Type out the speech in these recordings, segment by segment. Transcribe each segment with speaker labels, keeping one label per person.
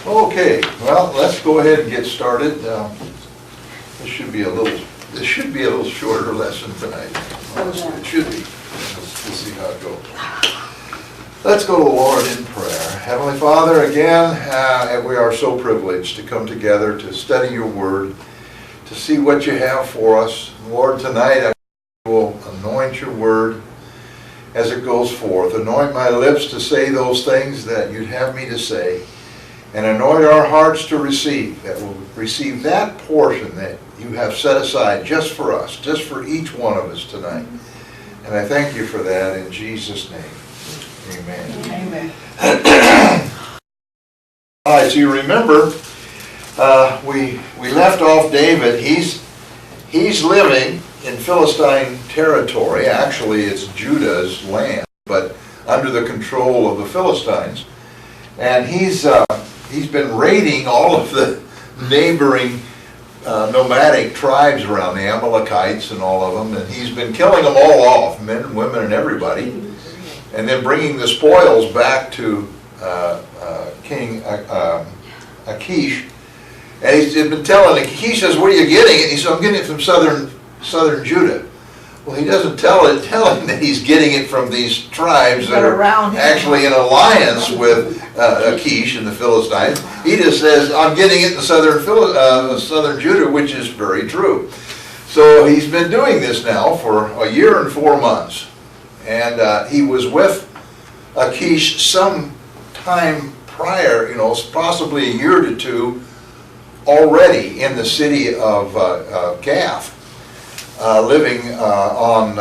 Speaker 1: Okay, well, let's go ahead and get started. This should be a little shorter lesson tonight. It should be. We'll see how it goes. Let's go to the Lord in prayer. Heavenly Father, again, we are so privileged to come together to study your word, to see what you have for us. Lord, tonight I will anoint your word as it goes forth. Anoint my lips to say those things that you'd have me to say, and anoint our hearts to receive, that we'll receive that portion that you have set aside just for us, just for each one of us tonight. And I thank you for that in Jesus' name. Amen.
Speaker 2: Amen.
Speaker 1: All right, so you remember, we left off David. He's living in Philistine territory. Actually, it's Judah's land, but under the control of the Philistines. And he's been raiding all of the neighboring nomadic tribes around, the Amalekites and all of them, and he's been killing them all off, men and women and everybody, and then bringing the spoils back to King Achish. And he's been telling Achish, says, "Where are you getting it?" He says, "I'm getting it from southern Judah." Well, he doesn't tell him that he's getting it from these tribes that are actually in alliance with Achish and the Philistines. He just says, "I'm getting it in southern Judah," which is very true. So he's been doing this now for a year and 4 months. And he was with Achish some time prior, possibly a year to two, already in the city of Gath. Living on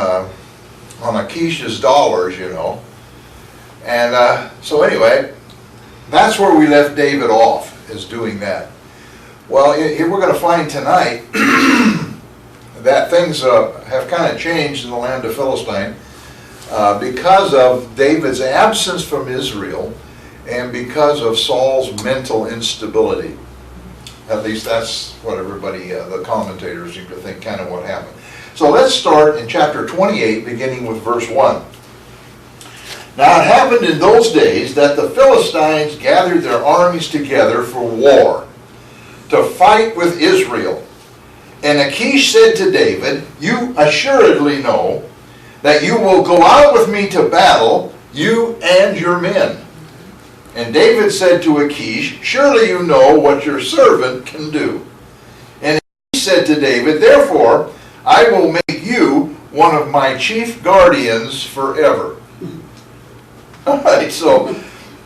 Speaker 1: Achish's dollars, And so anyway, that's where we left David off, is doing that. Well, here we're going to find tonight that things have kind of changed in the land of Philistine because of David's absence from Israel and because of Saul's mental instability. At least that's what everybody, the commentators seem to think, kind of what happened. So let's start in chapter 28, beginning with verse 1. Now it happened in those days that the Philistines gathered their armies together for war, to fight with Israel. And Achish said to David, "You assuredly know that you will go out with me to battle, you and your men." And David said to Achish, "Surely you know what your servant can do." And he said to David, "Therefore I will make you one of my chief guardians forever." All right, so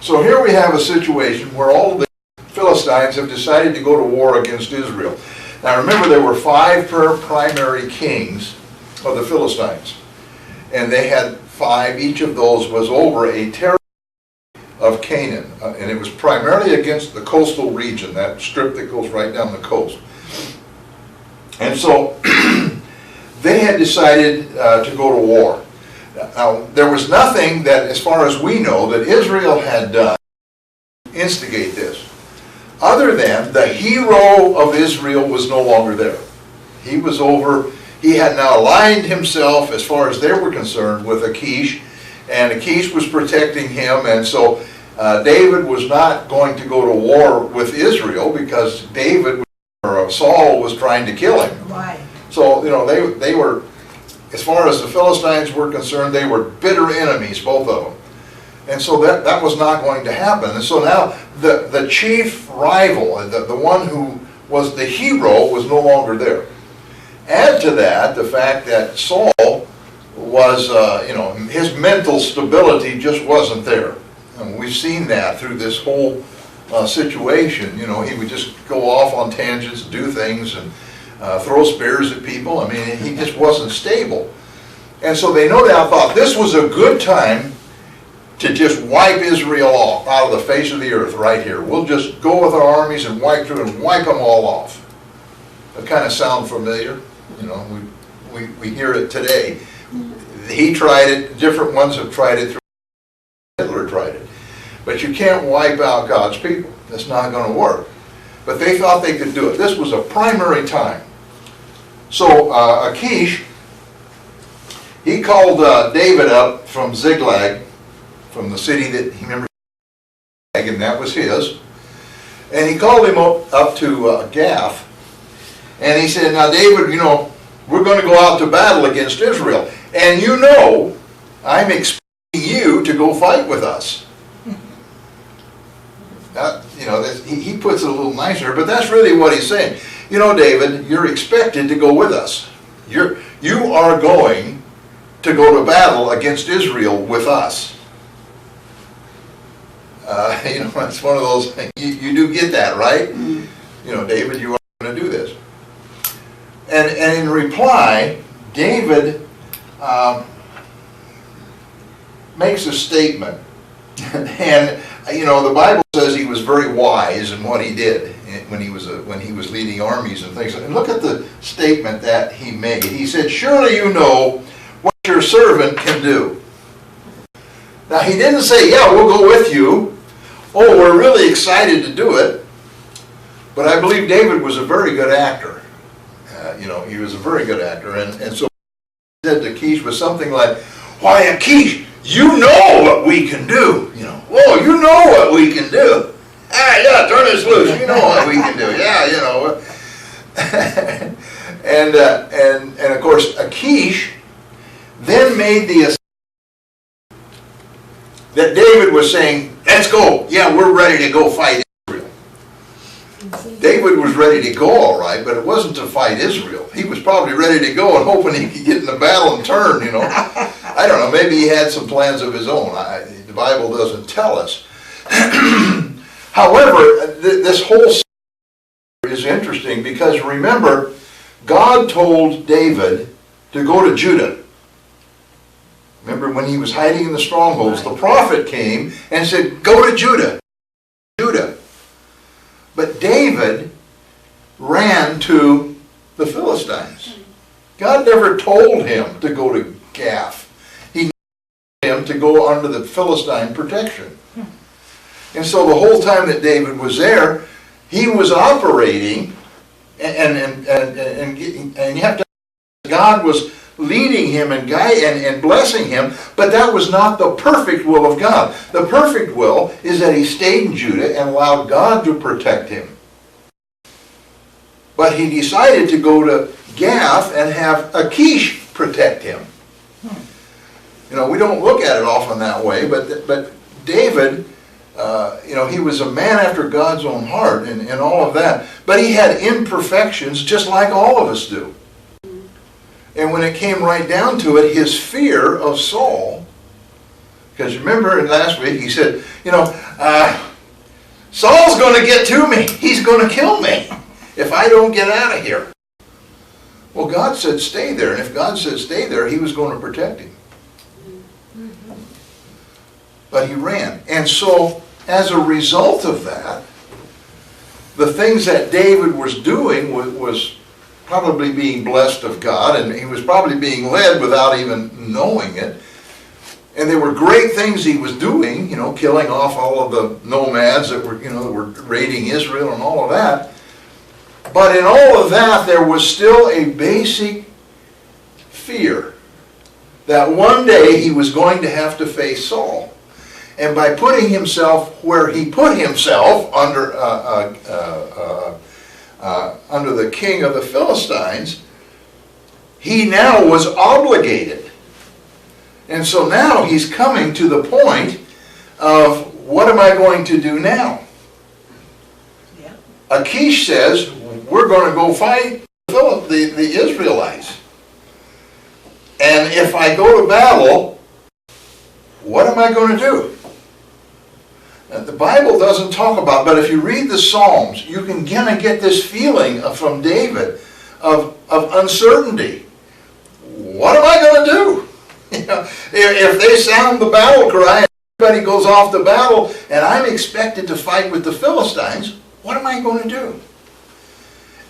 Speaker 1: here we have a situation where all the Philistines have decided to go to war against Israel. Now remember, there were 5 primary kings of the Philistines, and they had 5. Each of those was over a territory of Canaan, and it was primarily against the coastal region, that strip that goes right down the coast. And so they had decided to go to war. Now, there was nothing that, as far as we know, that Israel had done to instigate this, other than the hero of Israel was no longer there. He was over, he had now aligned himself, as far as they were concerned, with Achish, and Achish was protecting him, and so David was not going to go to war with Israel because Saul was trying to kill him.
Speaker 2: Right.
Speaker 1: So, they were, as far as the Philistines were concerned, they were bitter enemies, both of them. And so that was not going to happen. And so now the chief rival, the one who was the hero, was no longer there. Add to that the fact that Saul was, his mental stability just wasn't there. And we've seen that through this whole situation. He would just go off on tangents, do things, and throw spears at people. I mean, he just wasn't stable. And so they no doubt thought this was a good time to just wipe Israel off out of the face of the earth right here. We'll just go with our armies and wipe through and wipe them all off. That kind of sound familiar? We hear it today. He tried it. Different ones have tried it. Hitler tried it. But you can't wipe out God's people. That's not going to work. But they thought they could do it. This was a primary time. So Achish, he called David up from Ziklag, from the city that he remember that was his. And he called him up to Gath, and he said, now David, we're going to go out to battle against Israel, and I'm expecting you to go fight with us. He puts it a little nicer, but that's really what he's saying. David, you're expected to go with us. You are going to go to battle against Israel with us. It's one of those things. You do get that, right? David, you are going to do this. And in reply, David makes a statement. And the Bible says he was very wise in what he did when he was leading armies and things. And look at the statement that he made. He said, "Surely you know what your servant can do." Now he didn't say, "Yeah, we'll go with you." Oh, we're really excited to do it. But I believe David was a very good actor. He was a very good actor. And so he said to Achish was something like, "Why, Achish, you know what we can do. Whoa, you know what we can do. Yeah, turn us loose. You know what we can do. Yeah, and of course, Achish then made the assumption that David was saying, let's go. Yeah, we're ready to go fight Israel. David was ready to go, all right, but it wasn't to fight Israel. He was probably ready to go and hoping he could get in the battle and turn, I don't know, maybe he had some plans of his own. The Bible doesn't tell us. However, this whole story is interesting because remember, God told David to go to Judah. Remember when he was hiding in the strongholds, the prophet came and said, go to Judah. But David ran to the Philistines. God never told him to go to Gath. He told him to go under the Philistine protection. And so the whole time that David was there, he was operating, and you have to, God was leading him and guiding and blessing him, but that was not the perfect will of God. The perfect will is that he stayed in Judah and allowed God to protect him. But he decided to go to Gath and have Achish protect him. We don't look at it often that way, but David, he was a man after God's own heart and all of that. But he had imperfections just like all of us do. And when it came right down to it, his fear of Saul, because remember last week he said, Saul's going to get to me. He's going to kill me if I don't get out of here. Well, God said stay there. And if God said stay there, he was going to protect him. But he ran. And so as a result of that, the things that David was doing was probably being blessed of God, and he was probably being led without even knowing it. And there were great things he was doing, killing off all of the nomads that were, that were raiding Israel and all of that. But in all of that, there was still a basic fear that one day he was going to have to face Saul. And by putting himself where he put himself under the king of the Philistines, he now was obligated. And so now he's coming to the point of, what am I going to do now? Yeah. Achish says, we're going to go fight the Israelites. And if I go to battle, what am I going to do? The Bible doesn't talk about, but if you read the Psalms, you can kind of get this feeling from David of uncertainty. What am I going to do? If they sound the battle cry and everybody goes off to battle and I'm expected to fight with the Philistines, what am I going to do?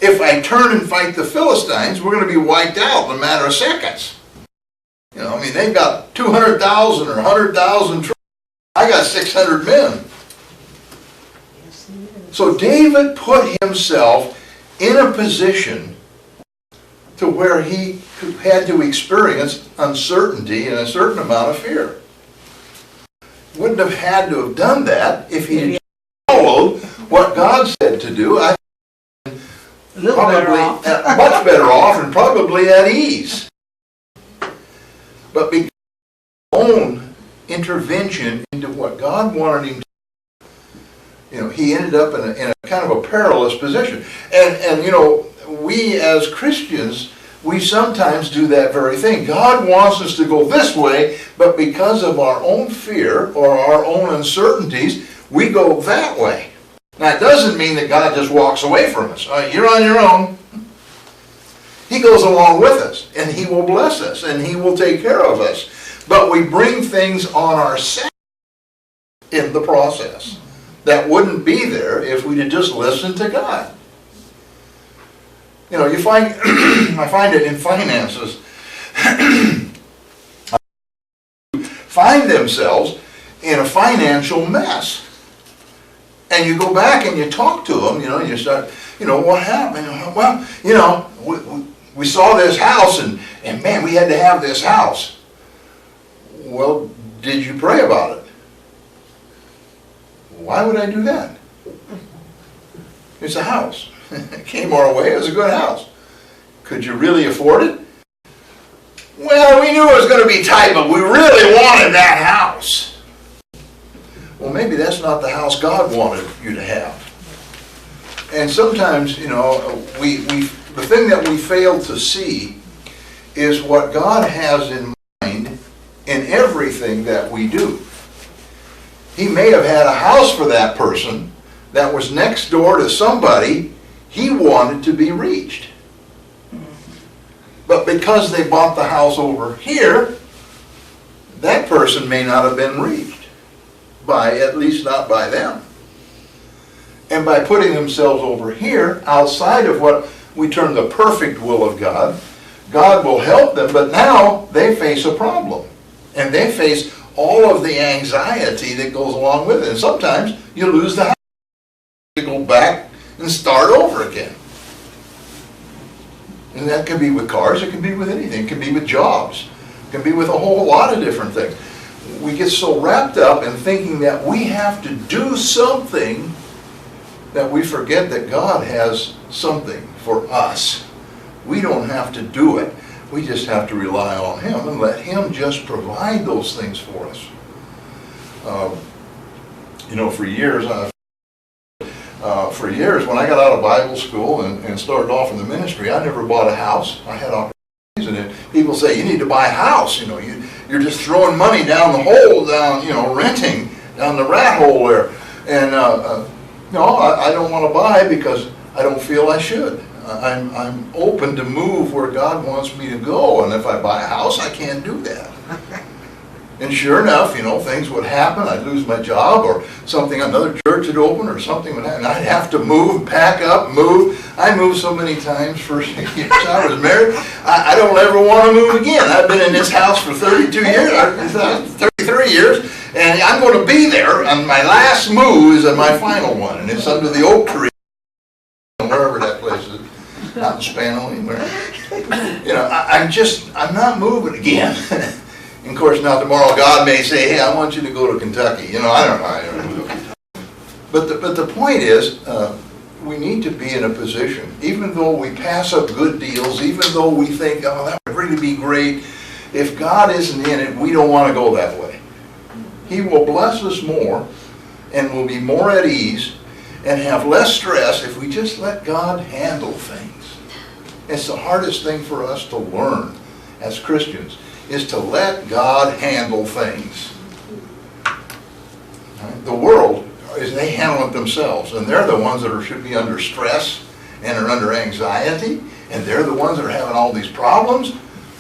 Speaker 1: If I turn and fight the Philistines, we're going to be wiped out in a matter of seconds. They've got 200,000 or 100,000 troops. I got 600 men. So David put himself in a position to where he had to experience uncertainty and a certain amount of fear. Wouldn't have had to have done that if he had what God said to do, I
Speaker 2: A little better
Speaker 1: probably
Speaker 2: off.
Speaker 1: much better off and probably at ease. But because of his own intervention into what God wanted him to do, he ended up in a kind of a perilous position. And we as Christians, we sometimes do that very thing. God wants us to go this way, but because of our own fear or our own uncertainties, we go that way. Now, it doesn't mean that God just walks away from us. You're on your own. He goes along with us, and He will bless us, and He will take care of us. But we bring things on ourselves in the process that wouldn't be there if we had just listened to God. You find, I find it in finances, find themselves in a financial mess. And you go back and you talk to them, and you start, what happened? Well, we saw this house and man, we had to have this house. Well, did you pray about it? Why would I do that? It's a house. It came our way. It was a good house. Could you really afford it? Well, we knew it was going to be tight, but we really wanted that house. Well, maybe that's not the house God wanted you to have. And sometimes, the thing that we fail to see is what God has in mind in everything that we do. He may have had a house for that person that was next door to somebody he wanted to be reached. But because they bought the house over here, that person may not have been reached, at least not by them. And by putting themselves over here, outside of what we term the perfect will of God, God will help them, but now they face a problem. And they face all of the anxiety that goes along with it. And sometimes you lose the house. You go back and start over again. And that can be with cars, it can be with anything, it can be with jobs, it can be with a whole lot of different things. We get so wrapped up in thinking that we have to do something that we forget that God has something for us. We don't have to do it. We just have to rely on Him and let Him just provide those things for us. For years, when I got out of Bible school and started off in the ministry, I never bought a house. I had opportunities, and then people say, you need to buy a house. You're just throwing money down the hole, renting down the rat hole there. And no, I don't want to buy because I don't feel I should. I'm open to move where God wants me to go, and if I buy a house, I can't do that. And sure enough, things would happen. I'd lose my job, or another church would open, or something would happen. I'd have to move, pack up, move. I moved so many times for years I was married. I don't ever want to move again. I've been in this house for 32 years, 33 years, and I'm going to be there. And my last move is my final one, and it's under the oak tree, wherever that place is, out in Spano, anywhere. I'm not moving again. And of course, now tomorrow God may say, hey, I want you to go to Kentucky. I don't know. But the point is, we need to be in a position, even though we pass up good deals, even though we think, oh, that would really be great, if God isn't in it, we don't want to go that way. He will bless us more, and we'll be more at ease, and have less stress if we just let God handle things. It's the hardest thing for us to learn as Christians, is to let God handle things. Right? The world, they handle it themselves, and they're the ones that should be under stress and are under anxiety, and they're the ones that are having all these problems,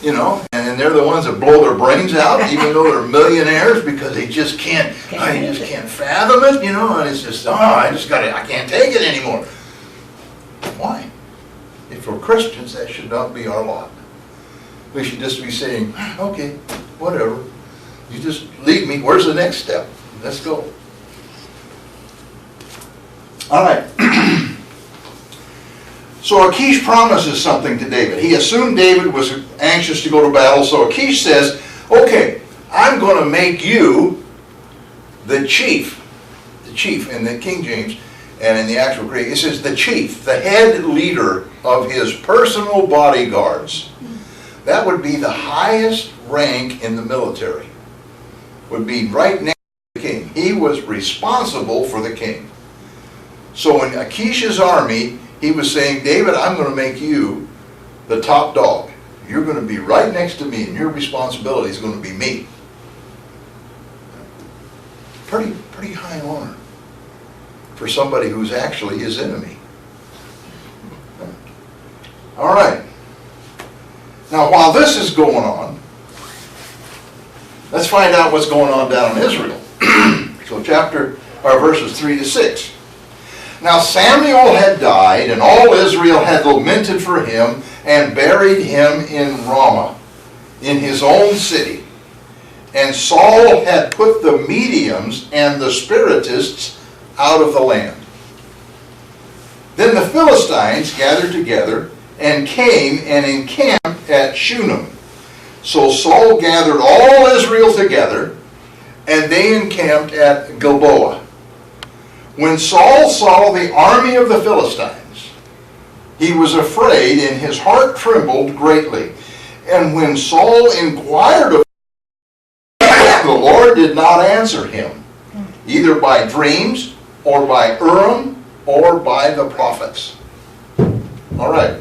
Speaker 1: and they're the ones that blow their brains out, even though they're millionaires, because they just can't fathom it, and it's just, I can't take it anymore. Why? If we're Christians, that should not be our lot. We should just be saying, okay, whatever. You just lead me. Where's the next step? Let's go. All right. So Achish promises something to David. He assumed David was anxious to go to battle, so Achish says, okay, I'm going to make you the chief in the King James, And in the actual Greek, it says the chief, the head leader of his personal bodyguards. That would be the highest rank in the military. Would be right next to the king. He was responsible for the king. So in Achish's army, he was saying, David, I'm going to make you the top dog. You're going to be right next to me, and your responsibility is going to be me. Pretty high honor for somebody who's actually his enemy. All right. Now, while this is going on, let's find out what's going on down in Israel. So verses 3 to 6. Now Samuel had died, and all Israel had lamented for him, and buried him in Ramah, in his own city. And Saul had put the mediums and the spiritists out of the land. Then the Philistines gathered together, and came and encamped at Shunem. So Saul gathered all Israel together, and they encamped at Gilboa. When Saul saw the army of the Philistines, he was afraid, and his heart trembled greatly. And when Saul inquired of the Lord did not answer him, either by dreams, or by Urim, or by the prophets. All right.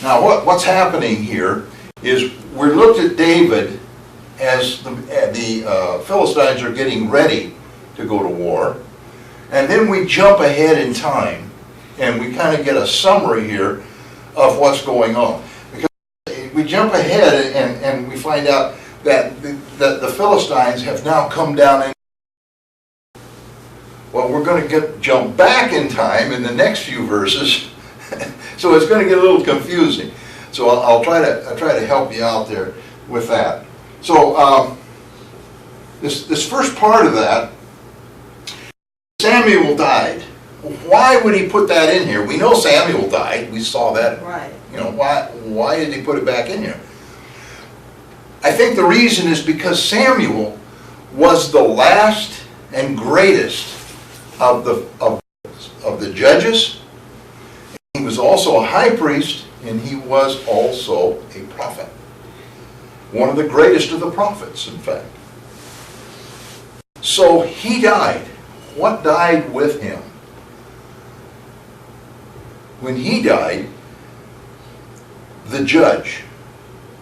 Speaker 1: Now what's happening here is we're looked at David as the Philistines are getting ready to go to war. And then we jump ahead in time, and we kind of get a summary here of what's going on. Because we jump ahead and we find out that the Philistines have now come down in. Well, we're going to jump back in time in the next few verses, so it's going to get a little confusing. So I'll try to help you out there with that. So this first part of that, Samuel died. Why would he put that in here? We know Samuel died. We saw that.
Speaker 3: Right.
Speaker 1: You know, why did he put it back in here? I think the reason is because Samuel was the last and greatest of the judges. He was also a high priest, and he was also a prophet. One of the greatest of the prophets, in fact. So he died. What died with him? When he died, the judge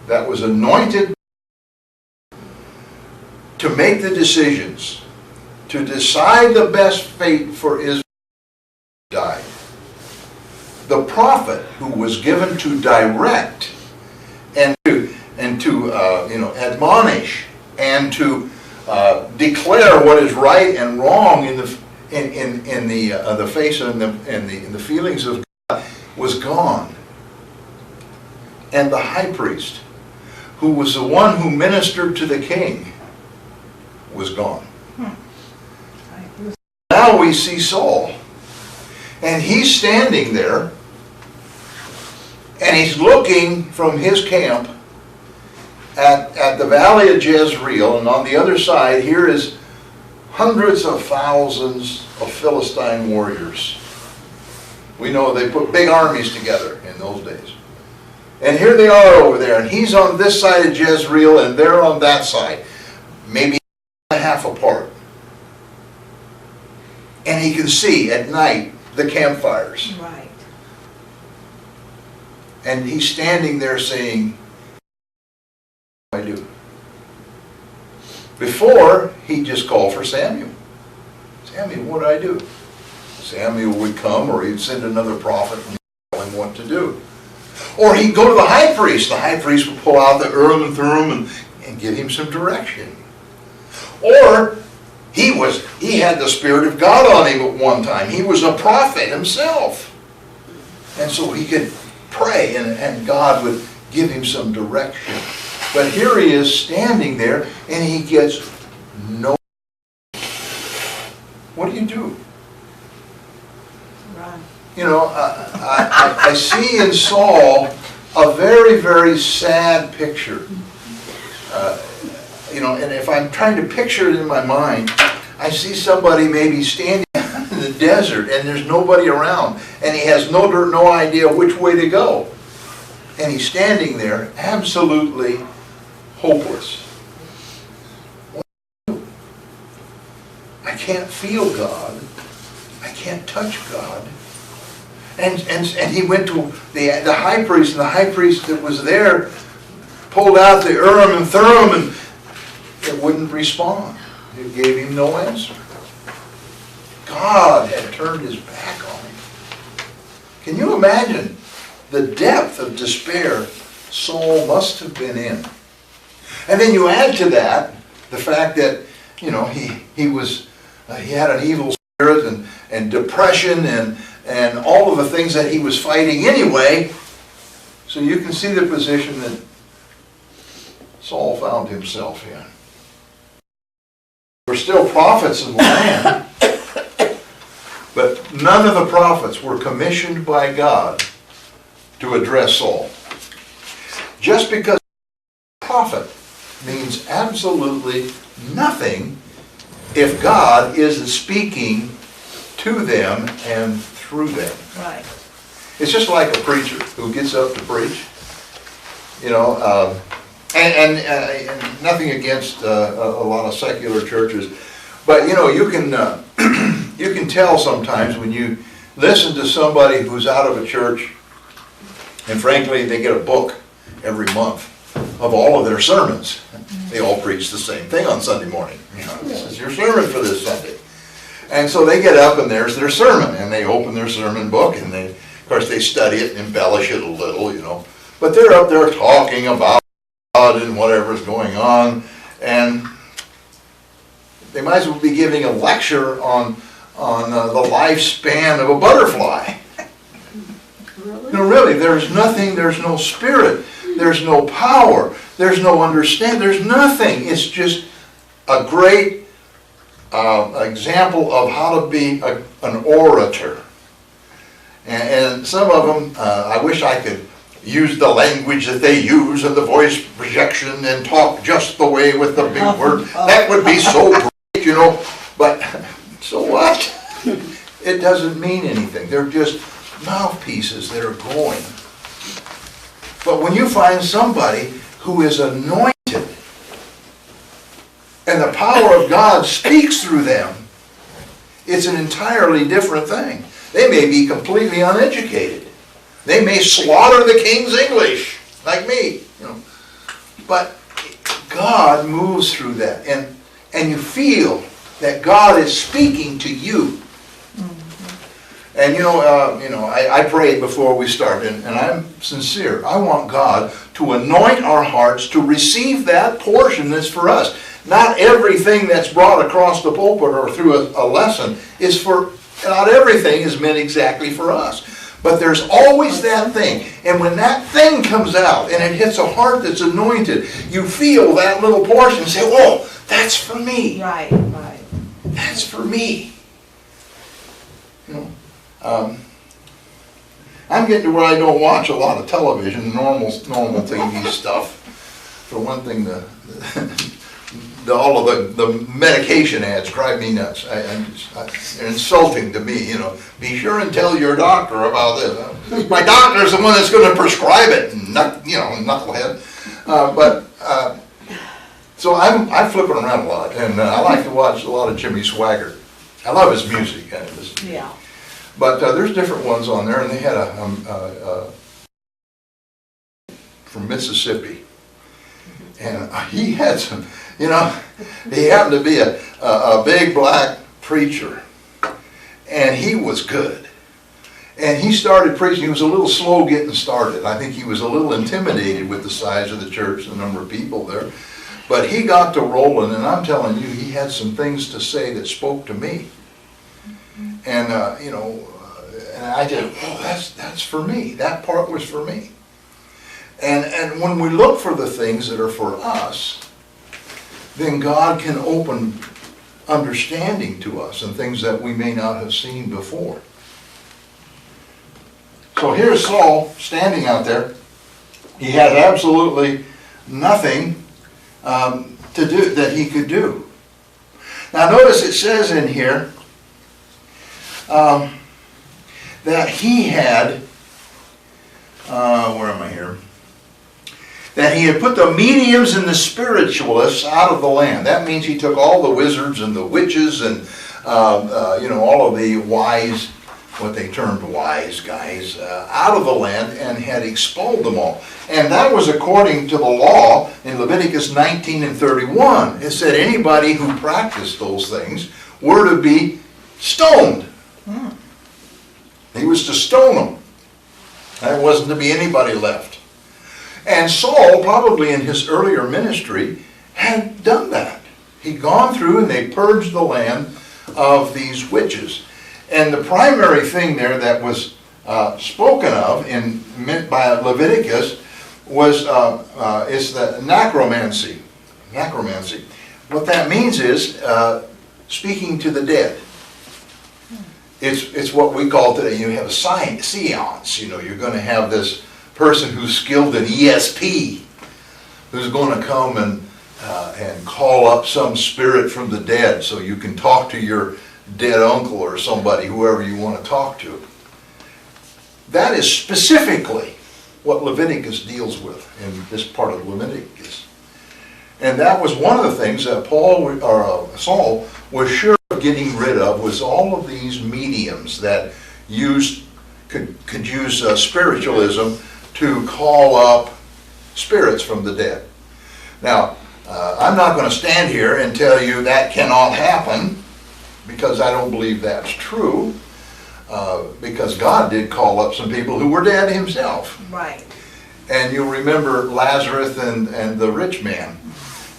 Speaker 1: that was anointed to make the decisions, to decide the best fate for Israel, died. The prophet who was given to direct and to admonish and to declare what is right and wrong in the face and in the feelings of God was gone. And the high priest, who was the one who ministered to the king, was gone. Now we see Saul, and he's standing there, and he's looking from his camp at the valley of Jezreel, and on the other side here is hundreds of thousands of Philistine warriors. We know they put big armies together in those days. And here they are over there, and he's on this side of Jezreel, and they're on that side, maybe a half apart. And he can see at night the campfires.
Speaker 3: Right.
Speaker 1: And he's standing there saying, what do I do? Before, he'd just call for Samuel. Samuel, what do I do? Samuel would come, or he'd send another prophet and tell him what to do. Or he'd go to the high priest. The high priest would pull out the Urim and Thummim and give him some direction. Or he had the Spirit of God on him at one time. He was a prophet himself. And so he could pray, and God would give him some direction. But here he is standing there, and he gets no. What do you do?
Speaker 3: Run.
Speaker 1: You know, I see in Saul a very, very sad picture. You know, and if I'm trying to picture it in my mind, I see somebody maybe standing in in the desert and there's nobody around and he has no idea which way to go. And he's standing there absolutely hopeless. I can't feel God. I can't touch God. And he went to the high priest, and the high priest that was there pulled out the Urim and Thummim, and it wouldn't respond. It gave him no answer. God had turned his back on him. Can you imagine the depth of despair Saul must have been in? And then you add to that the fact that, you know, he had an evil spirit and depression and all of the things that he was fighting anyway. So you can see the position that Saul found himself in. There were still prophets in the land, but none of the prophets were commissioned by God to address Saul. Just because a prophet means absolutely nothing if God isn't speaking to them and through them.
Speaker 3: Right.
Speaker 1: It's just like a preacher who gets up to preach, you know, and nothing against a lot of secular churches, but you know, you can tell sometimes when you listen to somebody who's out of a church, and frankly, they get a book every month of all of their sermons. They all preach the same thing on Sunday morning. You know, this is your sermon for this Sunday. And so they get up and there's their sermon, and they open their sermon book, and they, of course, they study it and embellish it a little, you know. But they're up there talking about God and whatever's going on, and they might as well be giving a lecture on the lifespan of a butterfly.
Speaker 3: Really?
Speaker 1: No, really, there's nothing, there's no spirit, there's no power, there's no understanding, there's nothing. It's just a great example of how to be an orator. And some of them, I wish I could use the language that they use and the voice projection and talk just the way with the big word. That would be so great, you know, but so what? It doesn't mean anything. They're just mouthpieces that are going. But when you find somebody who is anointed and the power of God speaks through them, it's an entirely different thing. They may be completely uneducated. They may slaughter the king's English, like me, you know. But God moves through that, and you feel that God is speaking to you. And you know, I prayed before we started, and I'm sincere. I want God to anoint our hearts to receive that portion that's for us. Not everything that's brought across the pulpit or through a lesson is for, not everything is meant exactly for us. But there's always that thing. And when that thing comes out and it hits a heart that's anointed, you feel that little portion and say, oh, that's for me.
Speaker 3: Right, right.
Speaker 1: That's for me. You know, I'm getting to where I don't watch a lot of television, normal TV stuff. For one thing, all of the medication ads drive me nuts. They're insulting to me, you know. Be sure and tell your doctor about this. My doctor's the one that's going to prescribe it, you know, knucklehead. So I'm flipping around a lot, and I like to watch a lot of Jimmy Swaggart. I love his music.
Speaker 3: Yeah.
Speaker 1: But there's different ones on there, and they had from Mississippi, and he had some. You know, he happened to be a big black preacher, and he was good. And he started preaching. He was a little slow getting started. I think he was a little intimidated with the size of the church, the number of people there. But he got to rolling, and I'm telling you, he had some things to say that spoke to me. And, you know, and I did, oh, that's for me. That part was for me. And when we look for the things that are for us, then God can open understanding to us and things that we may not have seen before. So here's Saul standing out there. He had absolutely nothing to do that he could do. Now notice it says in here, that he had, where am I here? That he had put the mediums and the spiritualists out of the land. That means he took all the wizards and the witches and, all of the wise, what they termed wise guys, out of the land and had expelled them all. And that was according to the law in Leviticus 19 and 31. It said anybody who practiced those things were to be stoned. He was to stone them. There wasn't to be anybody left. And Saul, probably in his earlier ministry, had done that. He'd gone through and they purged the land of these witches. And the primary thing there that was spoken of and meant by Leviticus was is the necromancy. Necromancy. What that means is speaking to the dead. It's what we call today, you have a seance. You're going to have this person who's skilled in ESP, who's going to come and call up some spirit from the dead so you can talk to your dead uncle or somebody, whoever you want to talk to. That is specifically what Leviticus deals with in this part of Leviticus. And that was one of the things that Saul was sure of getting rid of, was all of these mediums that could use spiritualism to call up spirits from the dead. Now, I'm not going to stand here and tell you that cannot happen, because I don't believe that's true, because God did call up some people who were dead himself.
Speaker 3: Right.
Speaker 1: And you'll remember Lazarus and the rich man.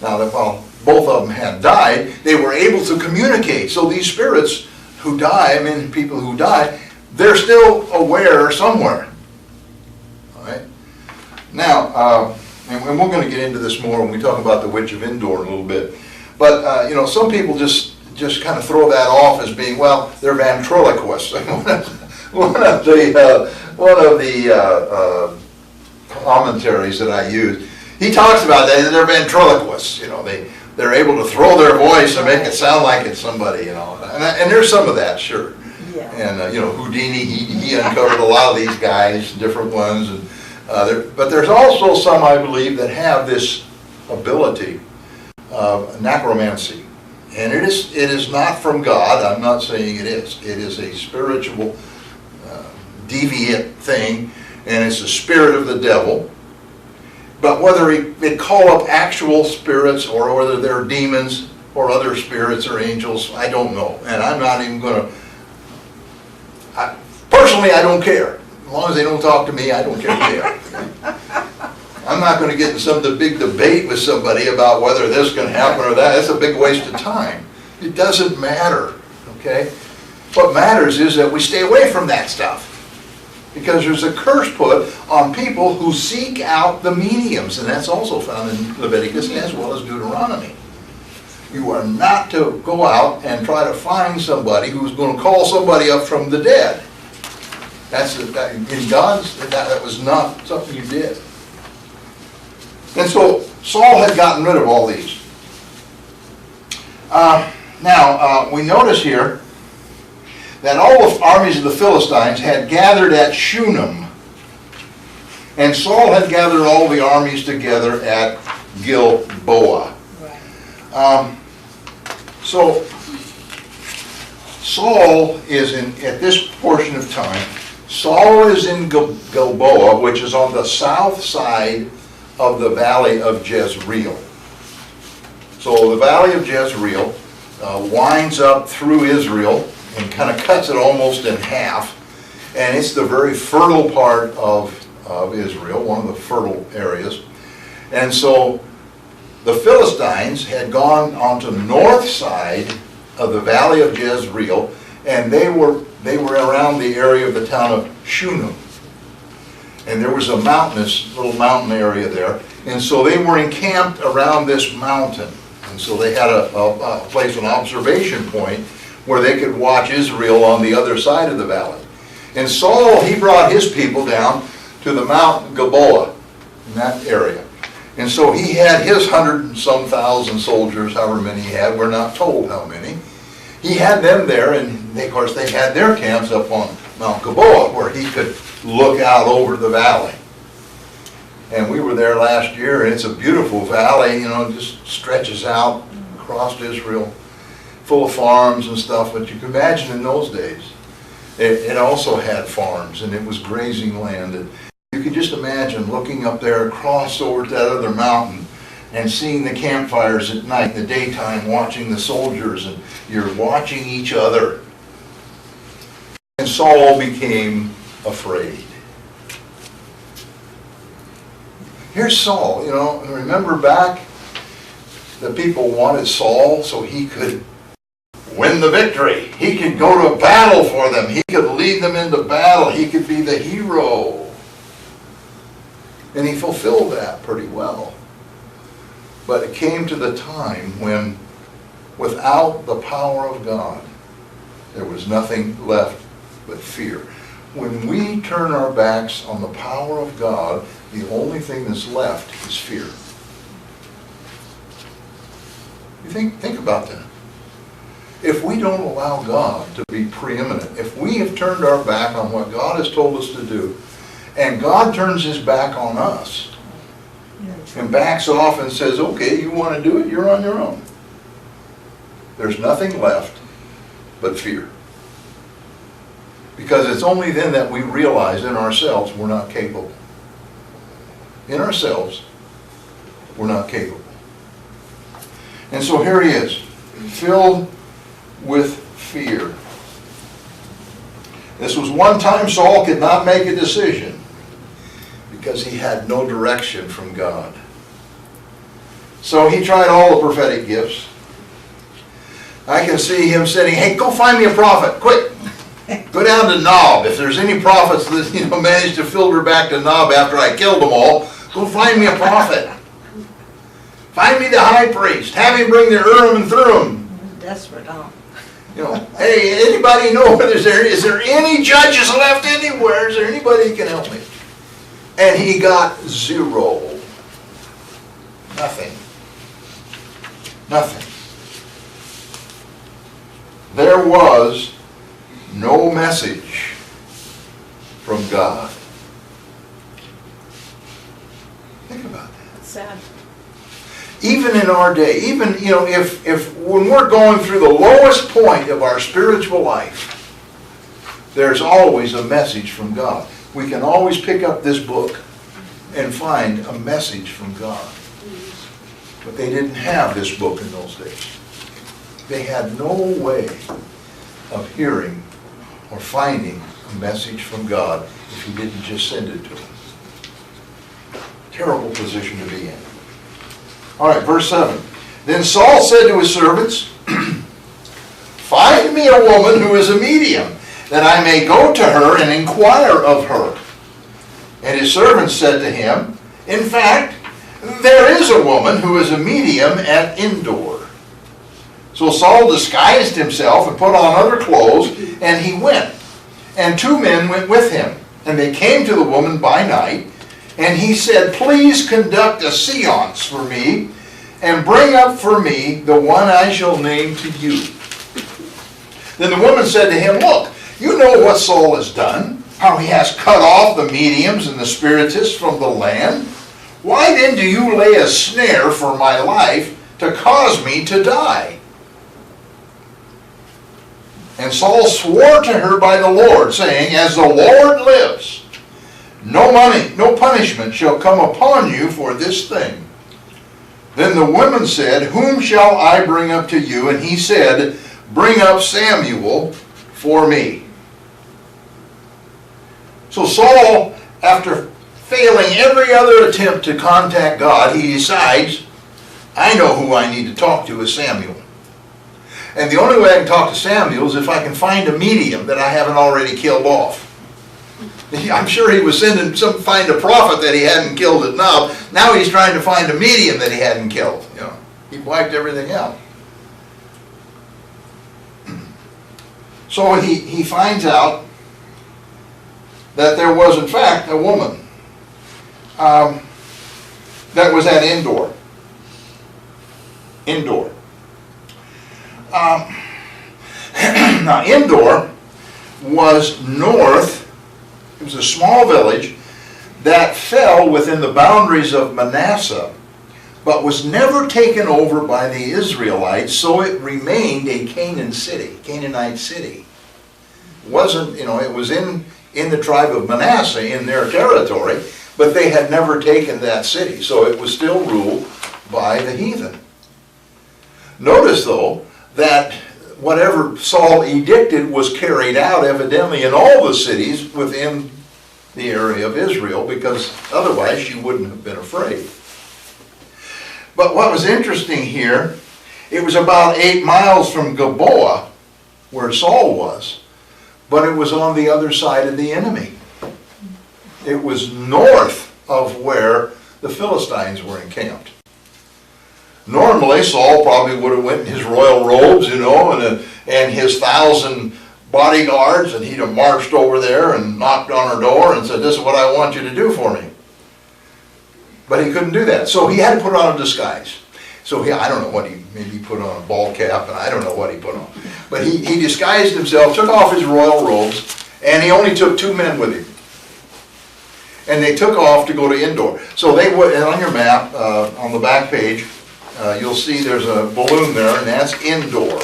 Speaker 1: Now, while both of them had died, they were able to communicate. So these spirits who die, people who die, they're still aware somewhere. All right? Now, and we're going to get into this more when we talk about the Witch of Endor in a little bit. But, some people just kind of throw that off as being, well, they're ventriloquists. one of the commentaries that I use, he talks about that they're ventriloquists. They're able to throw their voice and make it sound like it's somebody. And there's some of that, sure.
Speaker 3: Yeah.
Speaker 1: And Houdini, he uncovered a lot of these guys, different ones. And but there's also some, I believe, that have this ability of necromancy. And it is not from God. I'm not saying it is. It is a spiritual, deviant thing, and it's the spirit of the devil. But whether it call up actual spirits or whether they're demons or other spirits or angels, I don't know. And I'm not even going to... Personally, I don't care. As long as they don't talk to me, I don't care who they are. I'm not going to get in some big debate with somebody about whether this can happen or that. That's a big waste of time. It doesn't matter, okay? What matters is that we stay away from that stuff. Because there's a curse put on people who seek out the mediums, and that's also found in Leviticus as well as Deuteronomy. You are not to go out and try to find somebody who's going to call somebody up from the dead. In God's, that was not something you did. And so Saul had gotten rid of all these. Now, we notice here that all the armies of the Philistines had gathered at Shunem. And Saul had gathered all the armies together at Gilboa.
Speaker 3: Right.
Speaker 1: So Saul is at this portion of time, Saul is in Gilboa, which is on the south side of the valley of Jezreel. So the valley of Jezreel winds up through Israel and kind of cuts it almost in half. And it's the very fertile part of Israel, one of the fertile areas. And so the Philistines had gone onto the north side of the valley of Jezreel, and they were around the area of the town of Shunem. And there was a little mountain area there. And so they were encamped around this mountain. And so they had a place, an observation point, where they could watch Israel on the other side of the valley. And Saul, he brought his people down to the Mount Gilboa, in that area. And so he had his 100 and some thousand soldiers, however many he had, we're not told how many. he had them there, and of course they had their camps up on Mount Gilboa, where he could look out over the valley. And we were there last year, and it's a beautiful valley, you know, it just stretches out across Israel, full of farms and stuff. But you can imagine in those days, it also had farms, and it was grazing land. And you could just imagine looking up there across over to that other mountain and seeing the campfires at night, in the daytime, watching the soldiers, and you're watching each other. And Saul became afraid. Here's Saul, you know, remember back, the people wanted Saul so he could win the victory. He could go to battle for them. He could lead them into battle. He could be the hero. And he fulfilled that pretty well. But it came to the time when, without the power of God, there was nothing left but fear. When we turn our backs on the power of God, the only thing that's left is fear. You think about that. If we don't allow God to be preeminent, if we have turned our back on what God has told us to do, and God turns his back on us, and backs off and says, okay, you want to do it, you're on your own. There's nothing left but fear. Because it's only then that we realize in ourselves we're not capable. In ourselves, we're not capable. And so here he is, filled with fear. This was one time Saul could not make a decision because he had no direction from God. So he tried all the prophetic gifts. I can see him saying, hey, go find me a prophet, quick. Go down to Nob. If there's any prophets that, you know, managed to filter back to Nob after I killed them all, go find me a prophet. Find me the high priest. Have him bring the Urim and Thummim.
Speaker 3: Desperate, huh?
Speaker 1: You know, hey, anybody know whether is there any judges left anywhere? Is there anybody who can help me? And he got zero. Nothing. Nothing. There was no message from God. Think about that.
Speaker 3: Sad.
Speaker 1: Even in our day, even, you know, if when we're going through the lowest point of our spiritual life, there's always a message from God. We can always pick up this book and find a message from God. But they didn't have this book in those days. They had no way of hearing or finding a message from God if he didn't just send it to them. Terrible position to be in. All right, verse 7. Then Saul said to his servants, find me a woman who is a medium, that I may go to her and inquire of her. And his servants said to him, in fact, there is a woman who is a medium at Endor. So Saul disguised himself and put on other clothes, and he went. And 2 men went with him. And they came to the woman by night, and he said, please conduct a seance for me, and bring up for me the one I shall name to you. Then the woman said to him, look, you know what Saul has done, how he has cut off the mediums and the spiritists from the land. Why then do you lay a snare for my life to cause me to die? And Saul swore to her by the Lord, saying, as the Lord lives, no money, no punishment shall come upon you for this thing. Then the woman said, whom shall I bring up to you? And he said, bring up Samuel for me. So Saul, after failing every other attempt to contact God, he decides, I know who I need to talk to is Samuel. And the only way I can talk to Samuel is if I can find a medium that I haven't already killed off. I'm sure he was sending find a prophet that he hadn't killed at Nob. Now he's trying to find a medium that he hadn't killed. You know, he wiped everything out. So he finds out that there was in fact a woman that was at Endor. Now, Endor was north, it was a small village that fell within the boundaries of Manasseh, but was never taken over by the Israelites, so it remained a Canaanite city. It wasn't, it was in the tribe of Manasseh, in their territory, but they had never taken that city, so it was still ruled by the heathen. Notice, though, that whatever Saul edicted was carried out evidently in all the cities within the area of Israel, because otherwise she wouldn't have been afraid. But what was interesting here, it was about 8 miles from Gilboa, where Saul was, but it was on the other side of the enemy. It was north of where the Philistines were encamped. Normally, Saul probably would have went in his royal robes, and his 1,000 bodyguards, and he'd have marched over there and knocked on her door and said, "This is what I want you to do for me." But he couldn't do that, so he had to put on a disguise. So I don't know what maybe he put on a ball cap, and I don't know what he put on. But he disguised himself, took off his royal robes, and he only took 2 men with him. And they took off to go to Endor. So they would, and on your map, on the back page, you'll see there's a balloon there, and that's Endor.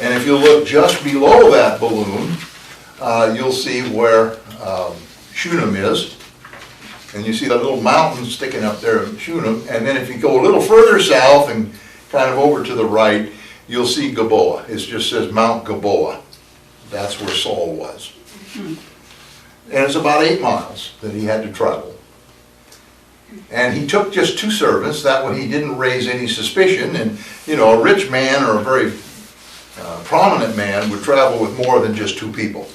Speaker 1: And if you look just below that balloon, you'll see where Shunem is. And you see that little mountain sticking up there of Shunem. And then if you go a little further south and kind of over to the right, you'll see Gilboa. It just says Mount Gilboa. That's where Saul was. And it's about 8 miles that he had to travel. And he took just 2 servants. That way he didn't raise any suspicion. And, a rich man or a very prominent man would travel with more than just 2 people.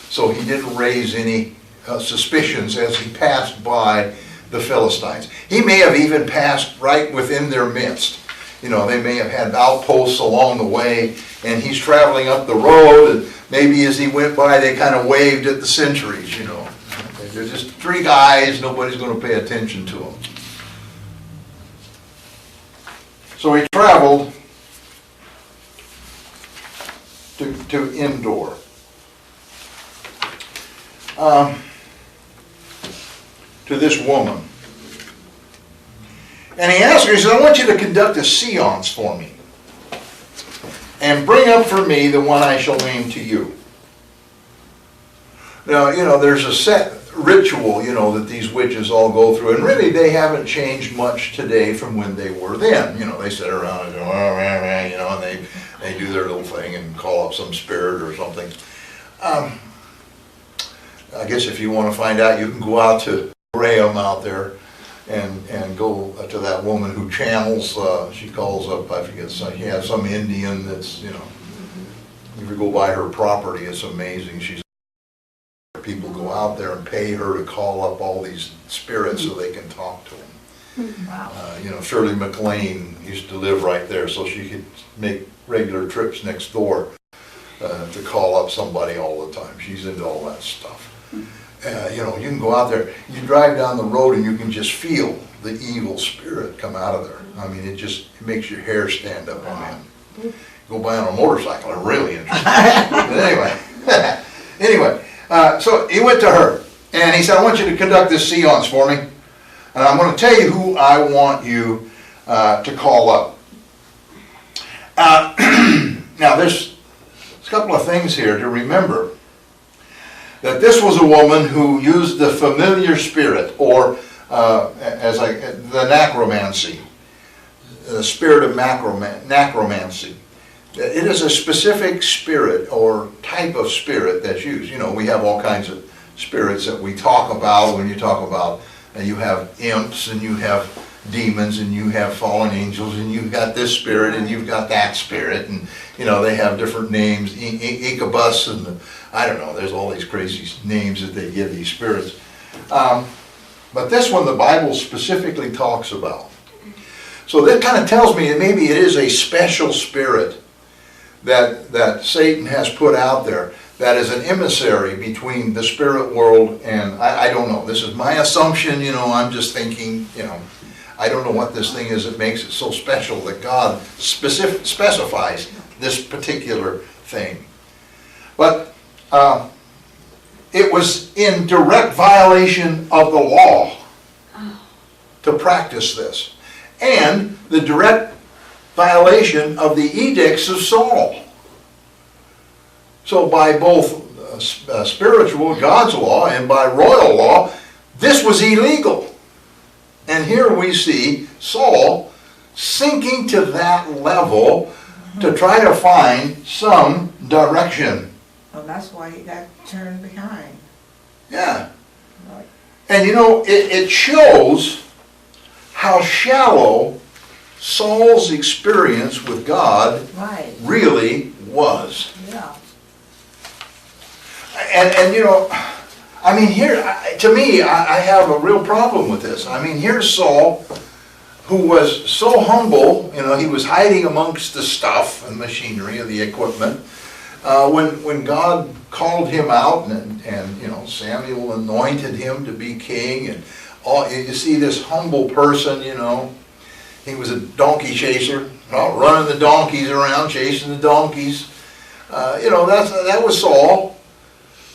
Speaker 1: So he didn't raise any suspicions as he passed by the Philistines. He may have even passed right within their midst. They may have had outposts along the way, and he's traveling up the road, and maybe as he went by they kind of waved at the sentries, They're just 3 guys, nobody's going to pay attention to them. So he traveled to Endor. To this woman. And he asked her, he said, "I want you to conduct a seance for me, and bring up for me the one I shall name to you." Now, there's a set ritual, that these witches all go through, and really they haven't changed much today from when they were then. They sit around and and they do their little thing and call up some spirit or something. I guess if you want to find out, you can go out to Graham out there and go to that woman who channels, she calls up, I forget, she has some Indian that's, if you go by her property, it's amazing. People go out there and pay her to call up all these spirits so they can talk to them.
Speaker 3: Wow.
Speaker 1: Shirley MacLaine used to live right there, so she could make regular trips next door to call up somebody all the time. She's into all that stuff. You can go out there, you drive down the road and you can just feel the evil spirit come out of there. I mean, it makes your hair stand up on end. Go by on a motorcycle, I'm really interested. But anyway, so he went to her and he said, "I want you to conduct this seance for me, and I'm going to tell you who I want you to call up." Now there's a couple of things here to remember. That this was a woman who used the familiar spirit, or the necromancy, the spirit of necromancy. It is a specific spirit or type of spirit that's used. We have all kinds of spirits that we talk about when you talk about, and you have imps, and you have demons, and you have fallen angels, and you've got this spirit, and you've got that spirit, and they have different names, Incubus, and I don't know, there's all these crazy names that they give these spirits. But this one the Bible specifically talks about. So that kind of tells me that maybe it is a special spirit that Satan has put out there that is an emissary between the spirit world and, I don't know, this is my assumption, I'm just thinking, I don't know what this thing is that makes it so special that God specifies this particular thing. But it was in direct violation of the law to practice this, and the direct violation of the edicts of Saul. So by both spiritual, God's law, and by royal law, this was illegal. And here we see Saul sinking to that level to try to find some direction.
Speaker 3: Well, that's why he got turned behind.
Speaker 1: Yeah.
Speaker 3: Right.
Speaker 1: And you know, it shows how shallow Saul's experience with God
Speaker 3: Right,
Speaker 1: really was.
Speaker 3: yeah.
Speaker 1: And you know, I mean, here, to me, I have a real problem with this. I mean, here's Saul, who was so humble, you know, he was hiding amongst the stuff and machinery of the equipment. When God called him out and you know, Samuel anointed him to be king, and all, you see this humble person, you know, he was a donkey chaser, running the donkeys around, chasing the donkeys. You know, that was Saul.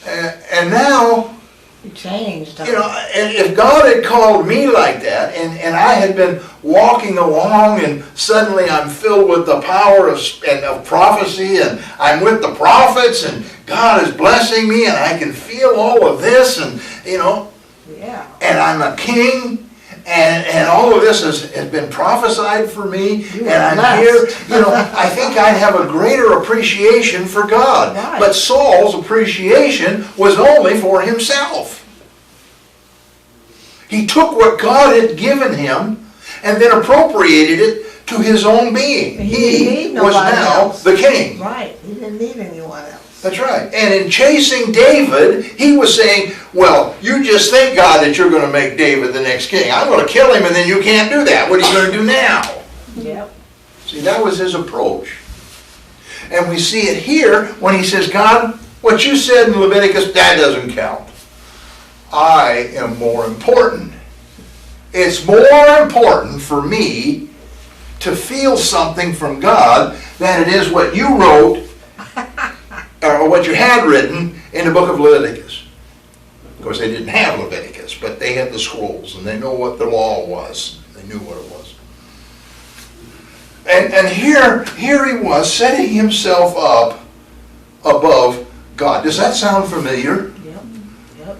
Speaker 1: And now,
Speaker 3: He changed.
Speaker 1: you know, and if God had called me like that, and I had been walking along, and suddenly I'm filled with the power of prophecy, and I'm with the prophets, and God is blessing me, and I can feel all of this, and you know,
Speaker 3: Yeah.
Speaker 1: and I'm a king, and all of this has been prophesied for me,
Speaker 3: You
Speaker 1: and
Speaker 3: are
Speaker 1: I'm here,
Speaker 3: blessed.
Speaker 1: you know, I think I'd have a greater appreciation for God.
Speaker 3: Right.
Speaker 1: But Saul's appreciation was only for himself. He took what God had given him and then appropriated it to his own being.
Speaker 3: He didn't need
Speaker 1: was
Speaker 3: nobody
Speaker 1: now
Speaker 3: else.
Speaker 1: the king.
Speaker 3: Right, he didn't need anyone else.
Speaker 1: That's right. And in chasing David, he was saying, well, you just think, God, that you're going to make David the next king. I'm going to kill him, and then you can't do that. What are you going to do now?
Speaker 3: Yep.
Speaker 1: See, that was his approach. And we see it here when he says, God, what you said in Leviticus, that doesn't count. I am more important. It's more important for me to feel something from God than it is what you wrote or what you had written in the book of Leviticus. Of course, they didn't have Leviticus, but they had the scrolls, and they know what the law was. They knew what it was. And here he was setting himself up above God. Does that sound familiar?
Speaker 3: Yep. Yep.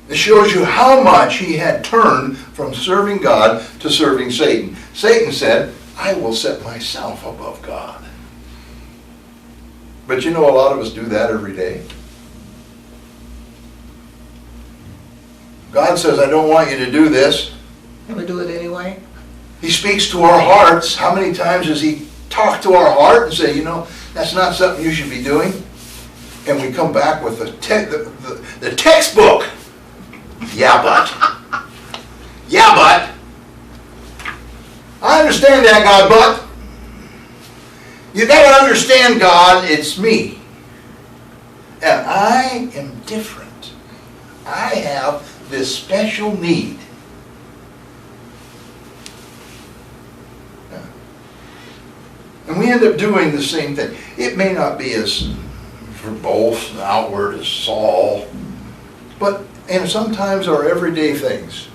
Speaker 1: It shows you how much he had turned from serving God to serving Satan. Satan said, I will set myself above God. But you know, a lot of us do that every day. God says, I don't want you to do this.
Speaker 3: And we do it anyway.
Speaker 1: He speaks to our hearts. How many times does he talk to our heart and say, you know, that's not something you should be doing? And we come back with the textbook. Yeah, but. Yeah, but. I understand that, God, but. You gotta understand, God, it's me. And I am different. I have this special need. And we end up doing the same thing. It may not be as verbose and outward as Saul, but and sometimes our everyday things.